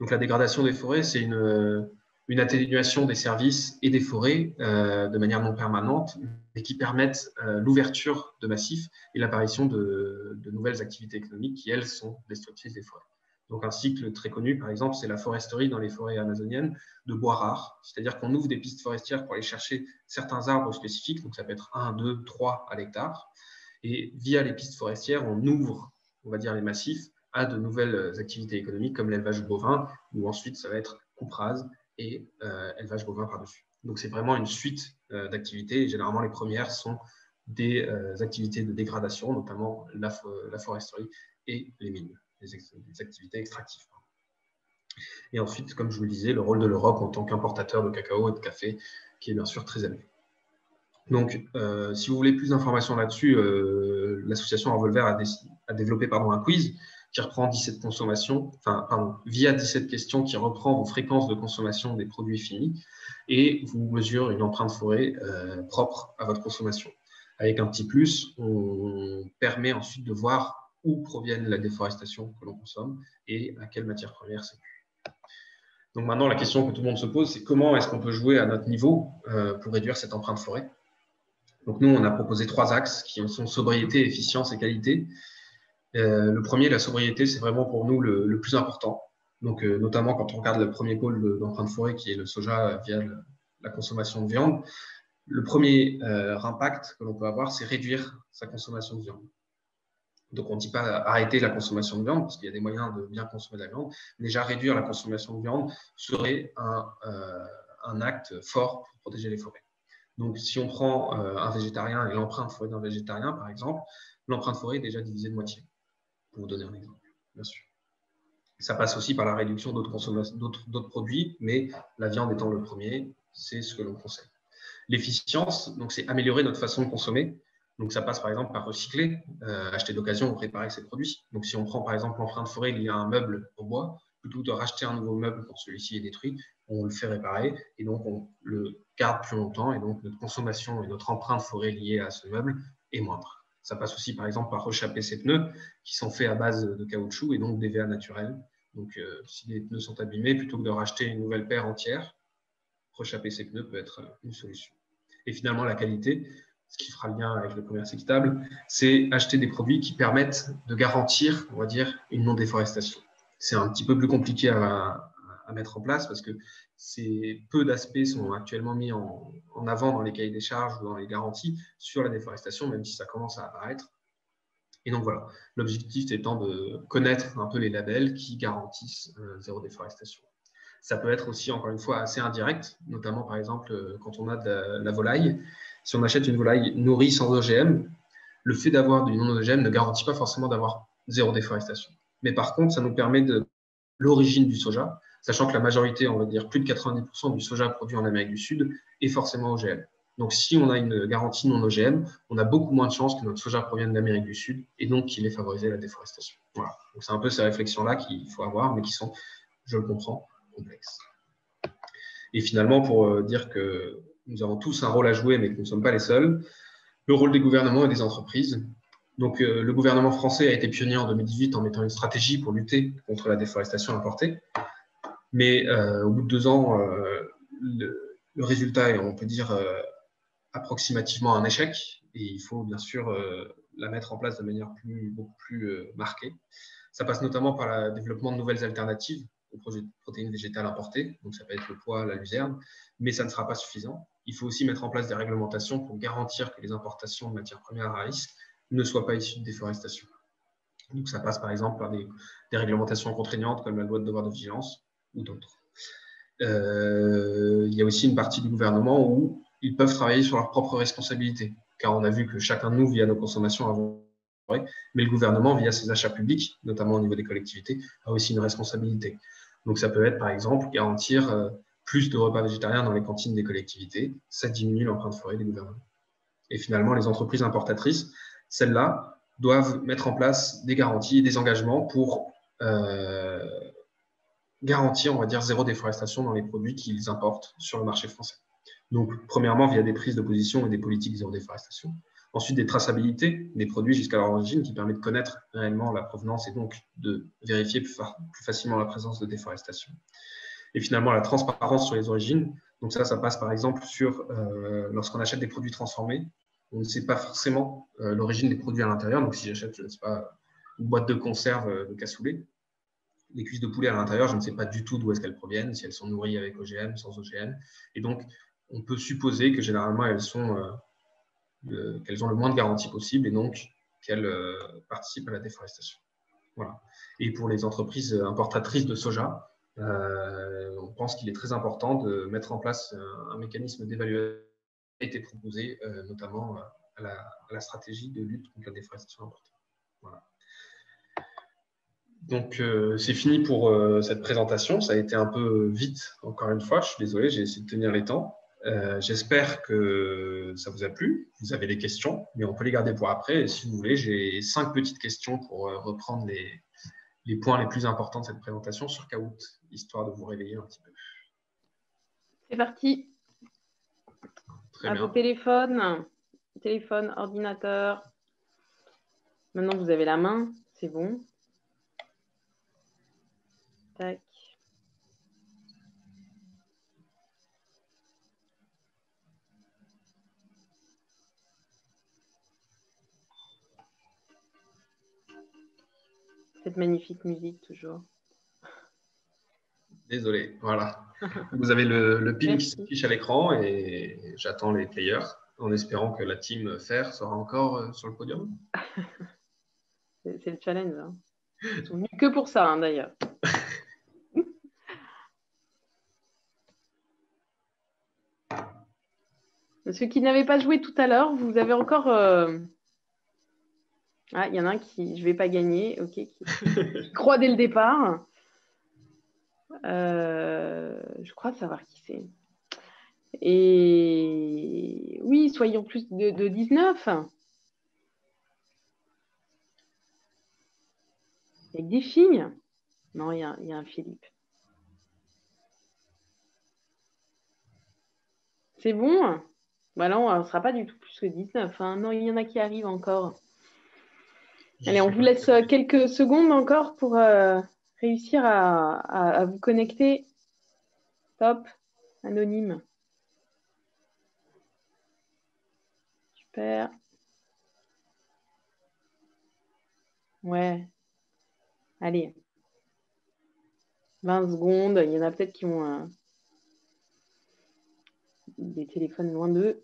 Donc la dégradation des forêts, c'est une atténuation des services et des forêts de manière non permanente, mais qui permettent l'ouverture de massifs et l'apparition de nouvelles activités économiques qui, elles, sont destructrices des forêts. Donc un cycle très connu, par exemple, c'est la foresterie dans les forêts amazoniennes de bois rares, c'est-à-dire qu'on ouvre des pistes forestières pour aller chercher certains arbres spécifiques, donc ça peut être 1, 2, 3 à l'hectare, et via les pistes forestières, on ouvre, on va dire, les massifs à de nouvelles activités économiques comme l'élevage bovin, où ensuite ça va être coupe rase et élevage bovin par-dessus. Donc c'est vraiment une suite d'activités, et généralement les premières sont des activités de dégradation, notamment la foresterie et les mines, les activités extractives. Et ensuite, comme je vous le disais, le rôle de l'Europe en tant qu'importateur de cacao et de café, qui est bien sûr très élevé. Donc, si vous voulez plus d'informations là-dessus, l'association Revolver a développé un quiz qui reprend 17 consommations, via 17 questions qui reprend vos fréquences de consommation des produits finis et vous mesure une empreinte forêt propre à votre consommation. Avec un petit plus, on permet ensuite de voir où proviennent la déforestation que l'on consomme et à quelle matière première c'est dû. Donc maintenant, la question que tout le monde se pose, c'est comment est-ce qu'on peut jouer à notre niveau pour réduire cette empreinte forêt. Donc nous, on a proposé 3 axes qui sont sobriété, efficience et qualité. Le premier, la sobriété, c'est vraiment pour nous le plus important. Donc, notamment quand on regarde le premier pôle d'empreinte forêt, qui est le soja via la consommation de viande, le premier impact que l'on peut avoir, c'est réduire sa consommation de viande. Donc, on ne dit pas arrêter la consommation de viande, parce qu'il y a des moyens de bien consommer de la viande. Déjà, réduire la consommation de viande serait un acte fort pour protéger les forêts. Donc, si on prend un végétarien et l'empreinte forêt d'un végétarien, par exemple, l'empreinte forêt est déjà divisée de moitié. Pour vous donner un exemple, bien sûr. Ça passe aussi par la réduction d'autres produits, mais la viande étant le premier, c'est ce que l'on conseille. L'efficience, donc c'est améliorer notre façon de consommer. Donc ça passe par exemple par recycler, acheter d'occasion ou réparer ces produits. Donc si on prend par exemple l'empreinte forêt liée à un meuble en bois, plutôt que de racheter un nouveau meuble quand celui-ci est détruit, on le fait réparer et donc on le garde plus longtemps et donc notre consommation et notre empreinte forêt liée à ce meuble est moindre. Ça passe aussi par exemple par rechapper ses pneus qui sont faits à base de caoutchouc et donc d'EVA naturel. Donc si les pneus sont abîmés, plutôt que de racheter une nouvelle paire entière, rechapper ses pneus peut être une solution. Et finalement la qualité, ce qui fera le lien avec le commerce équitable, c'est acheter des produits qui permettent de garantir, on va dire, une non-déforestation. C'est un petit peu plus compliqué à mettre en place parce que peu d'aspects sont actuellement mis en avant dans les cahiers des charges ou dans les garanties sur la déforestation, même si ça commence à apparaître. Et donc voilà, l'objectif étant de connaître un peu les labels qui garantissent zéro déforestation. Ça peut être aussi, encore une fois, assez indirect, notamment par exemple quand on a de la volaille. Si on achète une volaille nourrie sans OGM, le fait d'avoir du non-OGM ne garantit pas forcément d'avoir zéro déforestation. Mais par contre, ça nous permet de l'origine du soja, sachant que la majorité, on va dire plus de 90% du soja produit en Amérique du Sud est forcément OGM. Donc si on a une garantie non OGM, on a beaucoup moins de chances que notre soja provienne d'Amérique du Sud et donc qu'il ait favorisé la déforestation. Voilà. Donc c'est un peu ces réflexions-là qu'il faut avoir, mais qui sont, je le comprends, complexes. Et finalement, pour dire que nous avons tous un rôle à jouer, mais que nous ne sommes pas les seuls, le rôle des gouvernements et des entreprises. Donc, le gouvernement français a été pionnier en 2018 en mettant une stratégie pour lutter contre la déforestation importée. Mais au bout de 2 ans, le résultat est, on peut dire, approximativement un échec. Et il faut bien sûr la mettre en place de manière beaucoup plus marquée. Ça passe notamment par le développement de nouvelles alternatives. aux protéines végétales importées, donc ça peut être le pois, la luzerne, mais ça ne sera pas suffisant. Il faut aussi mettre en place des réglementations pour garantir que les importations de matières premières à risque ne soient pas issues de déforestation. Donc ça passe par exemple par des réglementations contraignantes comme la loi de devoir de vigilance ou d'autres. Il y a aussi une partie du gouvernement où ils peuvent travailler sur leurs propres responsabilités, car on a vu que chacun de nous, via nos consommations, mais le gouvernement, via ses achats publics, notamment au niveau des collectivités, a aussi une responsabilité. Donc ça peut être, par exemple, garantir plus de repas végétariens dans les cantines des collectivités. Ça diminue l'empreinte forêt des gouvernements. Et finalement, les entreprises importatrices, celles-là, doivent mettre en place des garanties et des engagements pour garantir, on va dire, zéro déforestation dans les produits qu'ils importent sur le marché français. Donc, premièrement, via des prises de position et des politiques zéro déforestation. Ensuite, des traçabilités des produits jusqu'à leur origine qui permettent de connaître réellement la provenance et donc de vérifier plus facilement la présence de déforestation. Et finalement, la transparence sur les origines. Donc ça passe par exemple sur lorsqu'on achète des produits transformés, on ne sait pas forcément l'origine des produits à l'intérieur. Donc si j'achète, je ne sais pas, une boîte de conserve de cassoulet, les cuisses de poulet à l'intérieur, je ne sais pas du tout d'où est-ce qu'elles proviennent, si elles sont nourries avec OGM, sans OGM. Et donc, on peut supposer que généralement, elles ont le moins de garanties possible et donc qu'elles participent à la déforestation. Voilà. Et pour les entreprises importatrices de soja, on pense qu'il est très important de mettre en place un mécanisme d'évaluation qui a été proposé notamment à la stratégie de lutte contre la déforestation importée. Voilà. Donc, c'est fini pour cette présentation. Ça a été un peu vite, encore une fois. Je suis désolé, j'ai essayé de tenir les temps. J'espère que ça vous a plu. Vous avez des questions, mais on peut les garder pour après. Et si vous voulez, j'ai 5 petites questions pour reprendre les points les plus importants de cette présentation sur Kahoot, histoire de vous réveiller un petit peu. C'est parti. Très à bien. vos téléphones, ordinateur. Maintenant, vous avez la main, c'est bon. Tac. Cette magnifique musique, toujours. Désolé, voilà. Vous avez le ping qui s'affiche à l'écran et j'attends les players en espérant que la team Fer sera encore sur le podium. C'est le challenge. Hein. Ils sont venus que pour ça, hein, d'ailleurs. Ceux qui n'avaient pas joué tout à l'heure, vous avez encore... Ah, il y en a un qui... Je ne vais pas gagner, ok, qui croit dès le départ. Je crois savoir qui c'est. Et oui, soyons plus de 19. Avec des filles. Non, il y a un Philippe. C'est bon? Bah non, on ne sera pas du tout plus que 19. Hein. Non, il y en a qui arrivent encore. Allez, on vous laisse quelques secondes encore pour réussir à vous connecter. Top. Anonyme. Super. Ouais. Allez. 20 secondes. Il y en a peut-être qui ont des téléphones loin d'eux.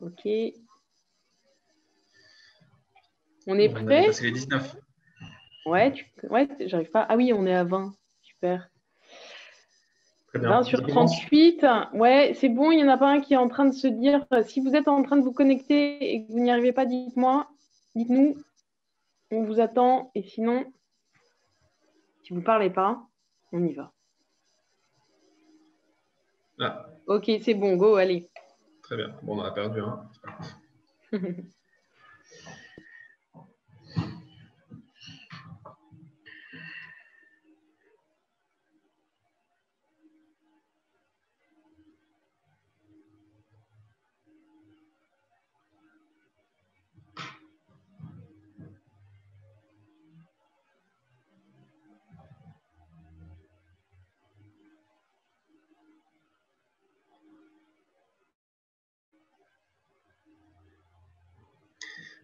Ok. On est prêt? On a passé les 19. Ouais, j'arrive pas. Ah oui, on est à 20. Super. Très bien. 20 sur 38. Ouais, c'est bon, il n'y en a pas un qui est en train de se dire si vous êtes en train de vous connecter et que vous n'y arrivez pas, dites-nous. On vous attend. Et sinon, si vous ne parlez pas, on y va. Ah. Ok, c'est bon, go, allez. Très bien. Bon, on a perdu un.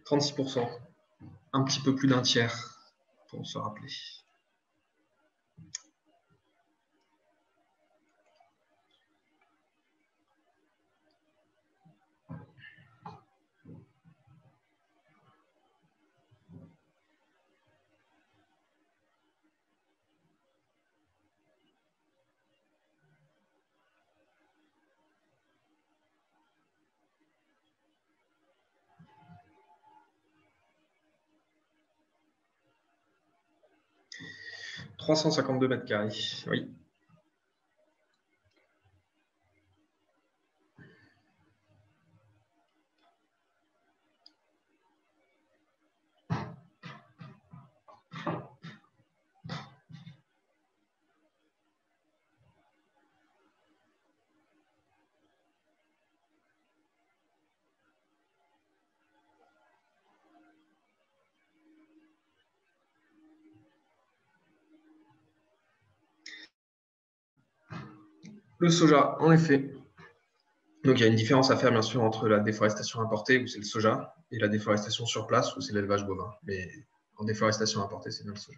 36%, un petit peu plus d'un tiers, pour se rappeler. « 352 mètres carrés, oui. Le soja, en effet. Donc, il y a une différence à faire, bien sûr, entre la déforestation importée, où c'est le soja, et la déforestation sur place, où c'est l'élevage bovin. Mais en déforestation importée, c'est bien le soja.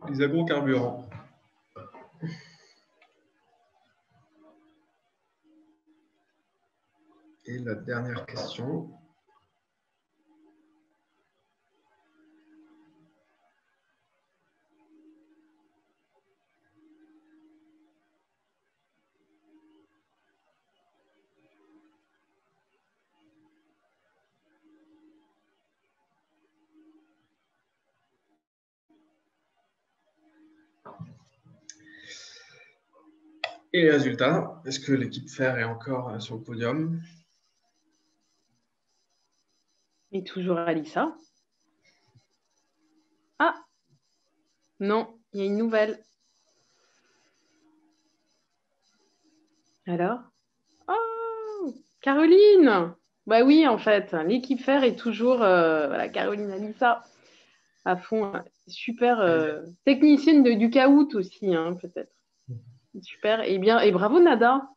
Les agrocarburants. Et la dernière question. Et les résultats, est-ce que l'équipe Fer est encore sur le podium? Et toujours Alissa. Ah, non, il y a une nouvelle. Alors? Oh, Caroline! Bah oui, en fait, l'équipe Fer est toujours voilà, Caroline Alissa à fond. Super technicienne du caout aussi, hein, peut-être. Super. Et bien, et bravo Nada.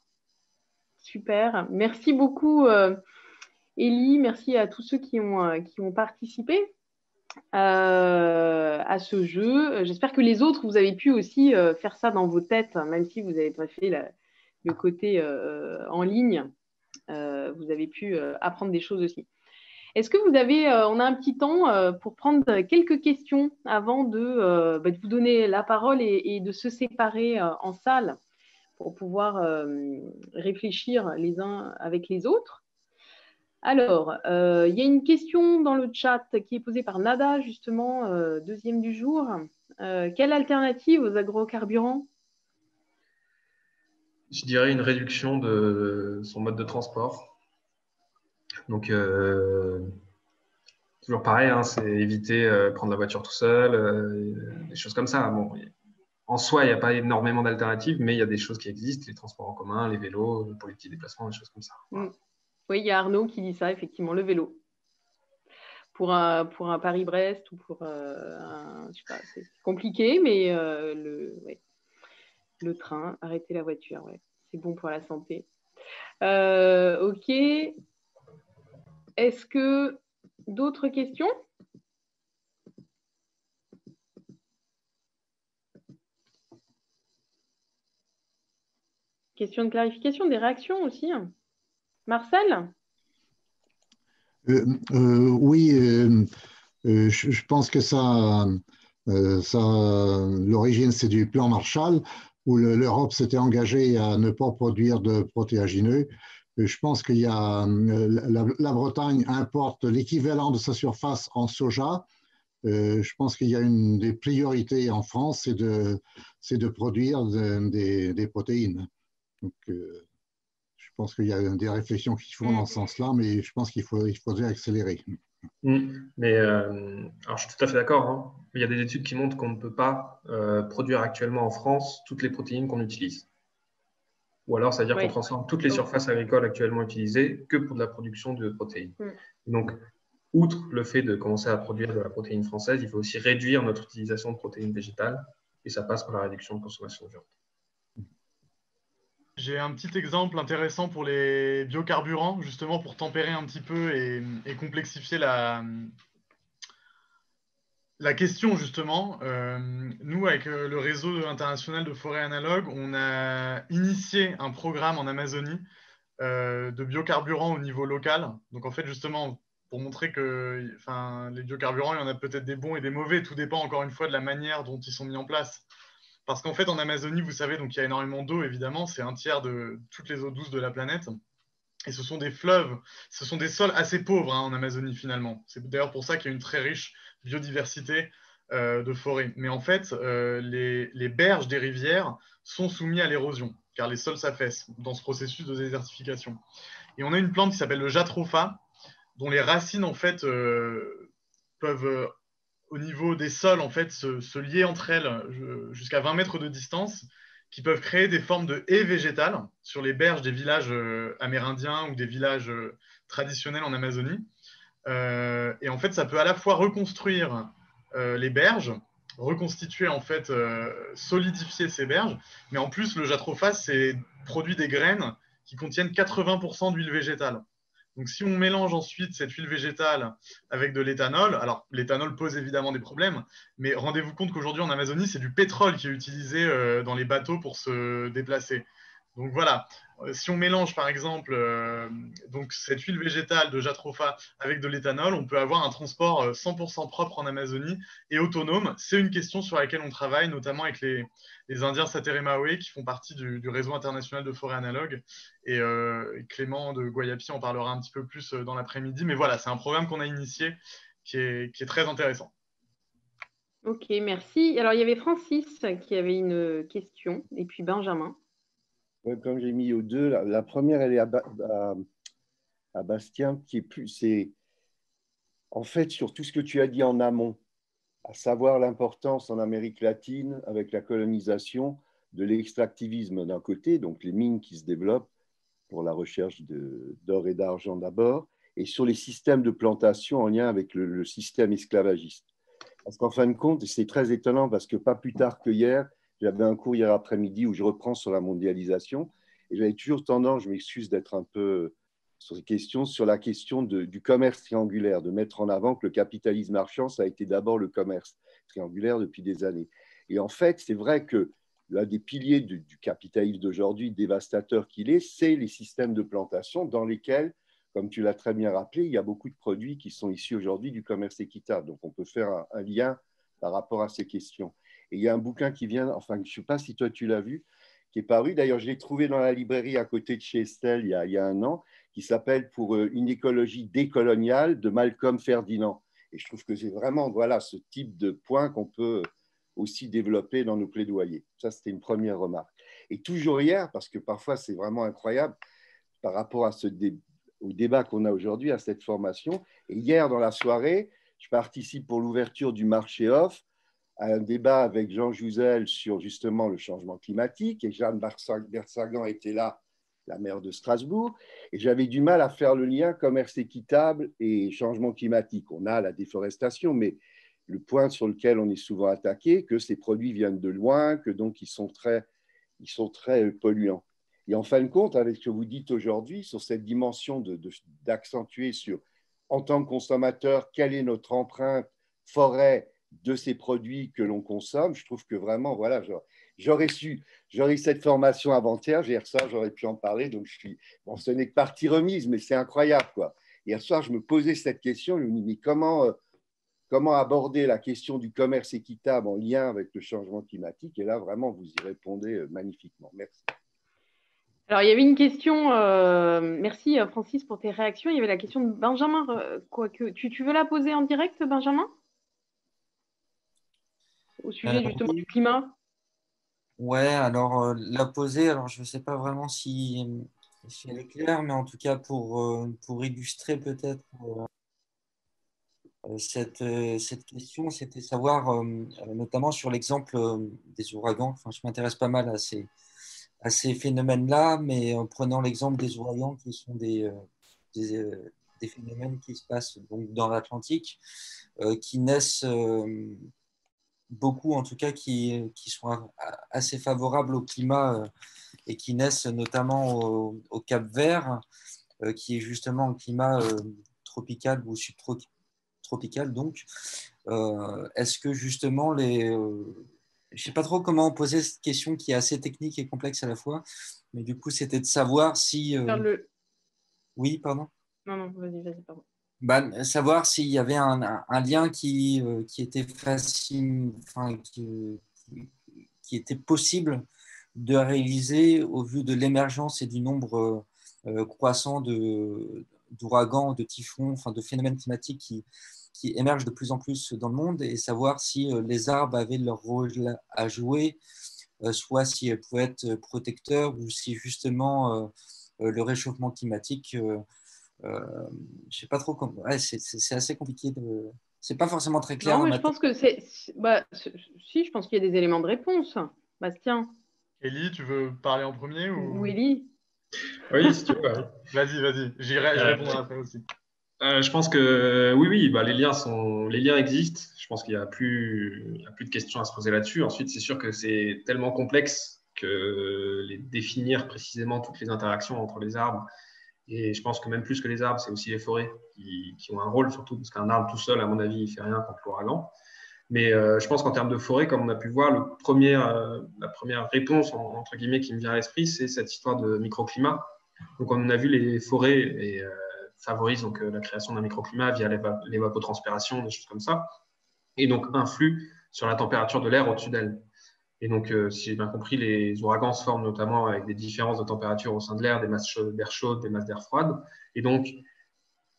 Super. Merci beaucoup Élie. Merci à tous ceux qui ont participé à ce jeu. J'espère que les autres, vous avez pu aussi faire ça dans vos têtes, même si vous n'avez pas fait le côté en ligne. Vous avez pu apprendre des choses aussi. Est-ce que vous avez, on a un petit temps pour prendre quelques questions avant de vous donner la parole et de se séparer en salle pour pouvoir réfléchir les uns avec les autres. Alors, il y a une question dans le chat qui est posée par Nada, justement, deuxième du jour. Quelle alternative aux agrocarburants? Je dirais une réduction de son mode de transport. Donc, toujours pareil, hein, c'est éviter prendre la voiture tout seul, des choses comme ça. Bon, en soi, il n'y a pas énormément d'alternatives, mais il y a des choses qui existent, les transports en commun, les vélos, pour les petits déplacements, des choses comme ça. Oui, il y a Arnaud qui dit ça, effectivement, le vélo. Pour un Paris-Brest ou pour je sais pas, c'est compliqué, mais le train, arrêter la voiture, ouais, c'est bon pour la santé. Ok. Est-ce que d'autres questions? Question de clarification, des réactions aussi. Marcel? Oui, je pense que l'origine, c'est du plan Marshall, où l'Europe s'était engagée à ne pas produire de protéagineux. Je pense qu'il y a la Bretagne importe l'équivalent de sa surface en soja. Je pense qu'il y a une des priorités en France, c'est de produire des protéines. Donc, je pense qu'il y a des réflexions qui font dans ce sens-là, mais je pense qu'il faudrait accélérer. Mais alors je suis tout à fait d'accord, hein. Il y a des études qui montrent qu'on ne peut pas produire actuellement en France toutes les protéines qu'on utilise. Ou alors, ça veut dire qu'on transforme toutes les surfaces agricoles actuellement utilisées que pour de la production de protéines. Donc, outre le fait de commencer à produire de la protéine française, il faut aussi réduire notre utilisation de protéines végétales, et ça passe par la réduction de consommation de viande. J'ai un petit exemple intéressant pour les biocarburants, justement pour tempérer un petit peu et complexifier la question, justement. Nous, avec le réseau international de forêts analogues, on a initié un programme en Amazonie de biocarburants au niveau local. Donc, en fait, justement, pour montrer que les biocarburants, il y en a peut-être des bons et des mauvais. Tout dépend, encore une fois, de la manière dont ils sont mis en place. Parce qu'en fait, en Amazonie, vous savez, donc il y a énormément d'eau, évidemment. C'est un tiers de toutes les eaux douces de la planète. Et ce sont des fleuves, ce sont des sols assez pauvres en Amazonie, finalement. C'est d'ailleurs pour ça qu'il y a une très riche biodiversité de forêts. Mais en fait, les berges des rivières sont soumis à l'érosion, car les sols s'affaissent dans ce processus de désertification. Et on a une plante qui s'appelle le jatropha, dont les racines, en fait, peuvent au niveau des sols, en fait, se lier entre elles jusqu'à 20 mètres de distance, qui peuvent créer des formes de haies végétales sur les berges des villages amérindiens ou des villages traditionnels en Amazonie. Et en fait, ça peut à la fois reconstruire les berges, reconstituer, en fait, solidifier ces berges, mais en plus, le jatropha produit des graines qui contiennent 80% d'huile végétale. Donc, si on mélange ensuite cette huile végétale avec de l'éthanol, alors l'éthanol pose évidemment des problèmes, mais rendez-vous compte qu'aujourd'hui en Amazonie, c'est du pétrole qui est utilisé dans les bateaux pour se déplacer. Donc voilà, si on mélange par exemple donc cette huile végétale de jatropha avec de l'éthanol, on peut avoir un transport 100% propre en Amazonie et autonome. C'est une question sur laquelle on travaille, notamment avec les Indiens Sateremawe qui font partie du réseau international de forêts analogues. Et Clément de Guayapi en parlera un petit peu plus dans l'après-midi. Mais voilà, c'est un programme qu'on a initié qui est très intéressant. Ok, merci. Alors, il y avait Francis qui avait une question, et puis Benjamin. Ouais, comme j'ai mis aux deux, la première, elle est à Bastien, qui est plus. C'est en fait sur tout ce que tu as dit en amont, à savoir l'importance en Amérique latine, avec la colonisation, de l'extractivisme d'un côté, donc les mines qui se développent pour la recherche d'or et d'argent d'abord, et sur les systèmes de plantation en lien avec le système esclavagiste. Parce qu'en fin de compte, et c'est très étonnant parce que pas plus tard que hier, j'avais un cours hier après-midi où je reprends sur la mondialisation et j'avais toujours tendance, je m'excuse d'être un peu sur ces questions, sur la question du commerce triangulaire, de mettre en avant que le capitalisme marchand, ça a été d'abord le commerce triangulaire depuis des années. Et en fait, c'est vrai que l'un des piliers du capitalisme d'aujourd'hui, dévastateur qu'il est, c'est les systèmes de plantation dans lesquels, comme tu l'as très bien rappelé, il y a beaucoup de produits qui sont issus aujourd'hui du commerce équitable. Donc, on peut faire un lien par rapport à ces questions. Et il y a un bouquin qui vient, enfin, je ne sais pas si toi tu l'as vu, qui est paru. D'ailleurs, je l'ai trouvé dans la librairie à côté de chez Estelle il y a un an, qui s'appelle « Pour une écologie décoloniale » de Malcolm Ferdinand. Et je trouve que c'est vraiment voilà, ce type de point qu'on peut aussi développer dans nos plaidoyers. Ça, c'était une première remarque. Et toujours hier, parce que parfois c'est vraiment incroyable par rapport à au débat qu'on a aujourd'hui, à cette formation. Et hier, dans la soirée, je participe pour l'ouverture du marché off à un débat avec Jean Jouzel sur justement le changement climatique. Et Jeanne Bersagan était là, la maire de Strasbourg. Et j'avais du mal à faire le lien commerce équitable et changement climatique. On a la déforestation, mais le point sur lequel on est souvent attaqué, que ces produits viennent de loin, que donc ils sont très polluants. Et en fin de compte, avec ce que vous dites aujourd'hui, sur cette dimension d'accentuer sur, en tant que consommateur, quelle est notre empreinte forêt de ces produits que l'on consomme, je trouve que vraiment, voilà, j'aurais eu cette formation avant-hier, hier soir, j'aurais pu en parler, donc bon, ce n'est que partie remise, mais c'est incroyable, quoi. Hier soir, je me posais cette question, je me dis, mais comment aborder la question du commerce équitable en lien avec le changement climatique? Et là, vraiment, vous y répondez magnifiquement. Merci. Alors, il y avait une question, merci Francis pour tes réactions. Il y avait la question de Benjamin. Tu veux la poser en direct, Benjamin? Au sujet justement du climat? Ouais, alors la poser, alors je ne sais pas vraiment si elle est claire, mais en tout cas pour illustrer peut-être Cette question, c'était savoir, notamment sur l'exemple des ouragans, enfin, je m'intéresse pas mal à ces phénomènes-là, mais en prenant l'exemple des ouragans qui sont des phénomènes qui se passent donc dans l'Atlantique, qui naissent beaucoup, en tout cas, qui sont assez favorables au climat et qui naissent notamment au Cap-Vert, qui est justement un climat tropical ou subtropical. Donc, est-ce que justement je ne sais pas trop comment poser cette question qui est assez technique et complexe à la fois, mais du coup, c'était de savoir si... Oui, pardon. Non, vas-y, pardon. Savoir s'il y avait un lien qui était facile, enfin, qui était possible de réaliser au vu de l'émergence et du nombre croissant d'ouragans, de typhons, enfin, de phénomènes climatiques qui émergent de plus en plus dans le monde, et savoir si les arbres avaient leur rôle à jouer, soit si elles pouvaient être protecteurs, ou si justement le réchauffement climatique... je ne sais pas trop comment. Ouais, c'est assez compliqué de. C'est pas forcément très clair. Non, mais je pense que si, je pense qu'il y a des éléments de réponse. Bastien. Élie, tu veux parler en premier ou Élie? Oui, si tu veux. Ouais. Vas-y. Je répondrai après aussi. Je pense que oui, les liens existent. Je pense qu'il n'y a plus de questions à se poser là-dessus. Ensuite, c'est sûr que c'est tellement complexe que définir précisément toutes les interactions entre les arbres. Et je pense que même plus que les arbres, c'est aussi les forêts qui ont un rôle, surtout parce qu'un arbre tout seul, à mon avis, il ne fait rien contre l'ouragan. Mais je pense qu'en termes de forêt, comme on a pu le voir, la première réponse, entre guillemets, qui me vient à l'esprit, c'est cette histoire de microclimat. Donc, on a vu les forêts favorisent donc, la création d'un microclimat via l'évapotranspiration, des choses comme ça, et donc influent sur la température de l'air au-dessus d'elle. Et donc, si j'ai bien compris, les ouragans se forment notamment avec des différences de température au sein de l'air, des masses d'air chaudes, des masses d'air froides. Et donc,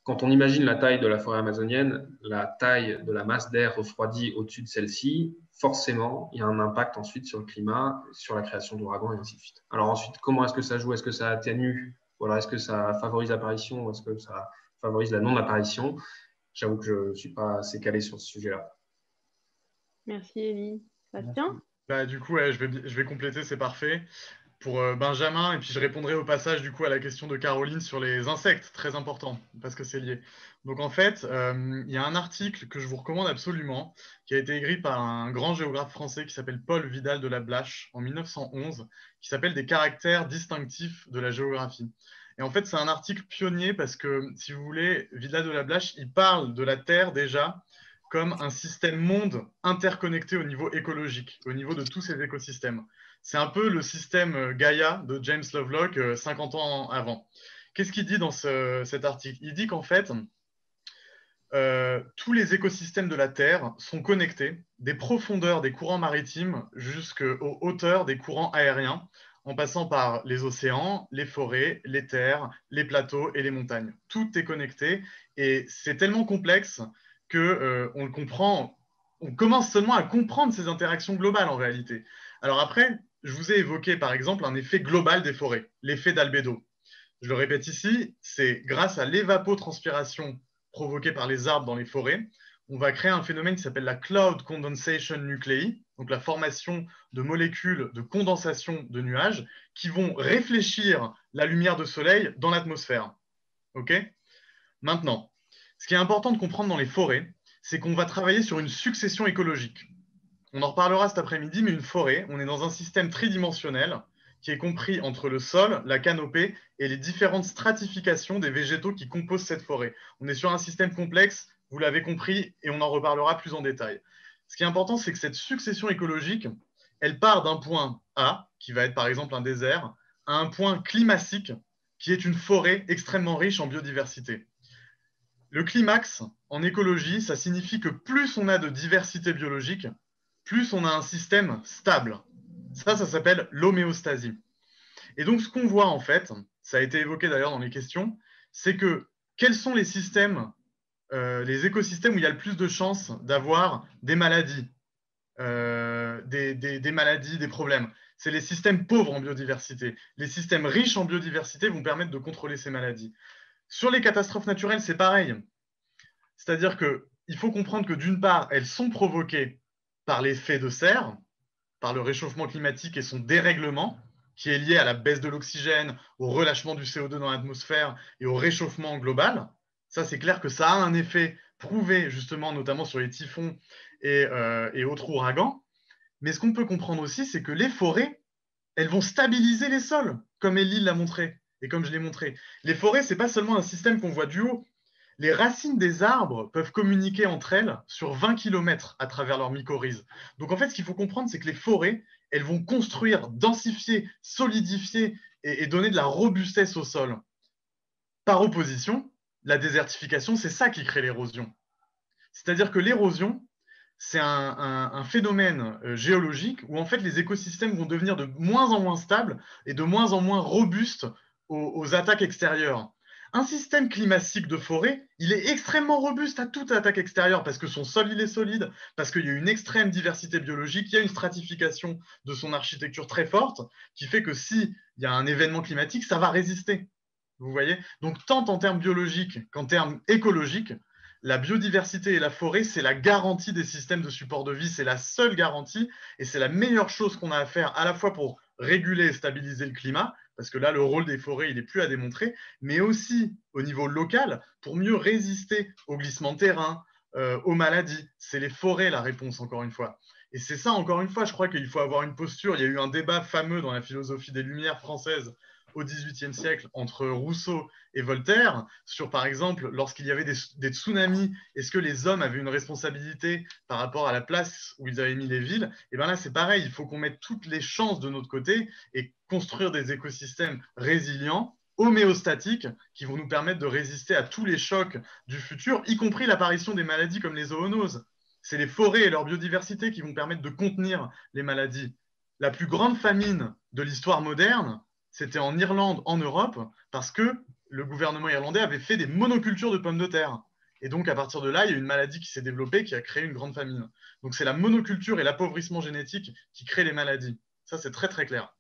quand on imagine la taille de la forêt amazonienne, la taille de la masse d'air refroidie au-dessus de celle-ci, forcément, il y a un impact ensuite sur le climat, sur la création d'ouragans et ainsi de suite. Alors ensuite, comment est-ce que ça joue? Est-ce que ça atténue? Voilà, est-ce que ça favorise l'apparition ou est-ce que ça favorise la non-apparition? J'avoue que je ne suis pas assez calé sur ce sujet-là. Merci, Élie. Bastien? Du coup, je vais compléter, c'est parfait. Pour Benjamin, et puis je répondrai au passage du coup à la question de Caroline sur les insectes, très important, parce que c'est lié. Donc en fait, il y a un article que je vous recommande absolument, qui a été écrit par un grand géographe français qui s'appelle Paul Vidal de la Blache en 1911, qui s'appelle « Des caractères distinctifs de la géographie ». Et en fait, c'est un article pionnier parce que, si vous voulez, Vidal de la Blache, il parle de la Terre déjà comme un système monde interconnecté au niveau écologique, au niveau de tous ces écosystèmes. C'est un peu le système Gaia de James Lovelock 50 ans avant. Qu'est-ce qu'il dit dans cet article? Il dit qu'en fait, tous les écosystèmes de la Terre sont connectés des profondeurs des courants maritimes jusqu'aux hauteurs des courants aériens, en passant par les océans, les forêts, les terres, les plateaux et les montagnes. Tout est connecté et c'est tellement complexe qu'on le comprend, on commence seulement à comprendre ces interactions globales en réalité. Alors après, je vous ai évoqué par exemple un effet global des forêts, l'effet d'albédo. Je le répète ici, c'est grâce à l'évapotranspiration provoquée par les arbres dans les forêts, on va créer un phénomène qui s'appelle la cloud condensation nuclei, donc la formation de molécules de condensation de nuages qui vont réfléchir la lumière de soleil dans l'atmosphère. Ok ? Maintenant, ce qui est important de comprendre dans les forêts, c'est qu'on va travailler sur une succession écologique. On en reparlera cet après-midi, mais une forêt, on est dans un système tridimensionnel qui est compris entre le sol, la canopée et les différentes stratifications des végétaux qui composent cette forêt. On est sur un système complexe, vous l'avez compris, et on en reparlera plus en détail. Ce qui est important, c'est que cette succession écologique, elle part d'un point A, qui va être par exemple un désert, à un point climatique, qui est une forêt extrêmement riche en biodiversité. Le climax, en écologie, ça signifie que plus on a de diversité biologique, plus on a un système stable. Ça s'appelle l'homéostasie. Et donc, ce qu'on voit, en fait, ça a été évoqué d'ailleurs dans les questions, c'est que quels sont les systèmes, les écosystèmes où il y a le plus de chances d'avoir des maladies, des maladies, des problèmes? C'est les systèmes pauvres en biodiversité. Les systèmes riches en biodiversité vont permettre de contrôler ces maladies. Sur les catastrophes naturelles, c'est pareil. C'est-à-dire que il faut comprendre que d'une part, elles sont provoquées par l'effet de serre, par le réchauffement climatique et son dérèglement, qui est lié à la baisse de l'oxygène, au relâchement du CO2 dans l'atmosphère et au réchauffement global. Ça, c'est clair que ça a un effet prouvé, justement, notamment sur les typhons et autres ouragans. Mais ce qu'on peut comprendre aussi, c'est que les forêts, elles vont stabiliser les sols, comme Élie l'a montré et comme je l'ai montré. Les forêts, ce n'est pas seulement un système qu'on voit du haut. Les racines des arbres peuvent communiquer entre elles sur 20 km à travers leur mycorhize. Donc en fait, ce qu'il faut comprendre, c'est que les forêts, elles vont construire, densifier, solidifier et donner de la robustesse au sol. Par opposition, la désertification, c'est ça qui crée l'érosion. C'est-à-dire que l'érosion, c'est un phénomène géologique où en fait les écosystèmes vont devenir de moins en moins stables et de moins en moins robustes aux attaques extérieures. Un système climatique de forêt, il est extrêmement robuste à toute attaque extérieure parce que son sol il est solide, parce qu'il y a une extrême diversité biologique, il y a une stratification de son architecture très forte qui fait que s'il y a un événement climatique, ça va résister. Vous voyez? Donc tant en termes biologiques qu'en termes écologiques, la biodiversité et la forêt, c'est la garantie des systèmes de support de vie, c'est la seule garantie et c'est la meilleure chose qu'on a à faire à la fois pour réguler et stabiliser le climat, parce que là, le rôle des forêts, il n'est plus à démontrer, mais aussi au niveau local, pour mieux résister aux glissements de terrain, aux maladies. C'est les forêts la réponse, encore une fois. Et c'est ça, encore une fois, je crois qu'il faut avoir une posture. Il y a eu un débat fameux dans la philosophie des Lumières françaises au XVIIIe siècle entre Rousseau et Voltaire sur, par exemple, lorsqu'il y avait des tsunamis, est-ce que les hommes avaient une responsabilité par rapport à la place où ils avaient mis les villes? Et bien là, c'est pareil, il faut qu'on mette toutes les chances de notre côté et construire des écosystèmes résilients, homéostatiques, qui vont nous permettre de résister à tous les chocs du futur, y compris l'apparition des maladies comme les zoonoses. C'est les forêts et leur biodiversité qui vont permettre de contenir les maladies. La plus grande famine de l'histoire moderne, c'était en Irlande, en Europe, parce que le gouvernement irlandais avait fait des monocultures de pommes de terre. Et donc, à partir de là, il y a une maladie qui s'est développée, qui a créé une grande famine. Donc, c'est la monoculture et l'appauvrissement génétique qui créent les maladies. Ça, c'est très, très clair.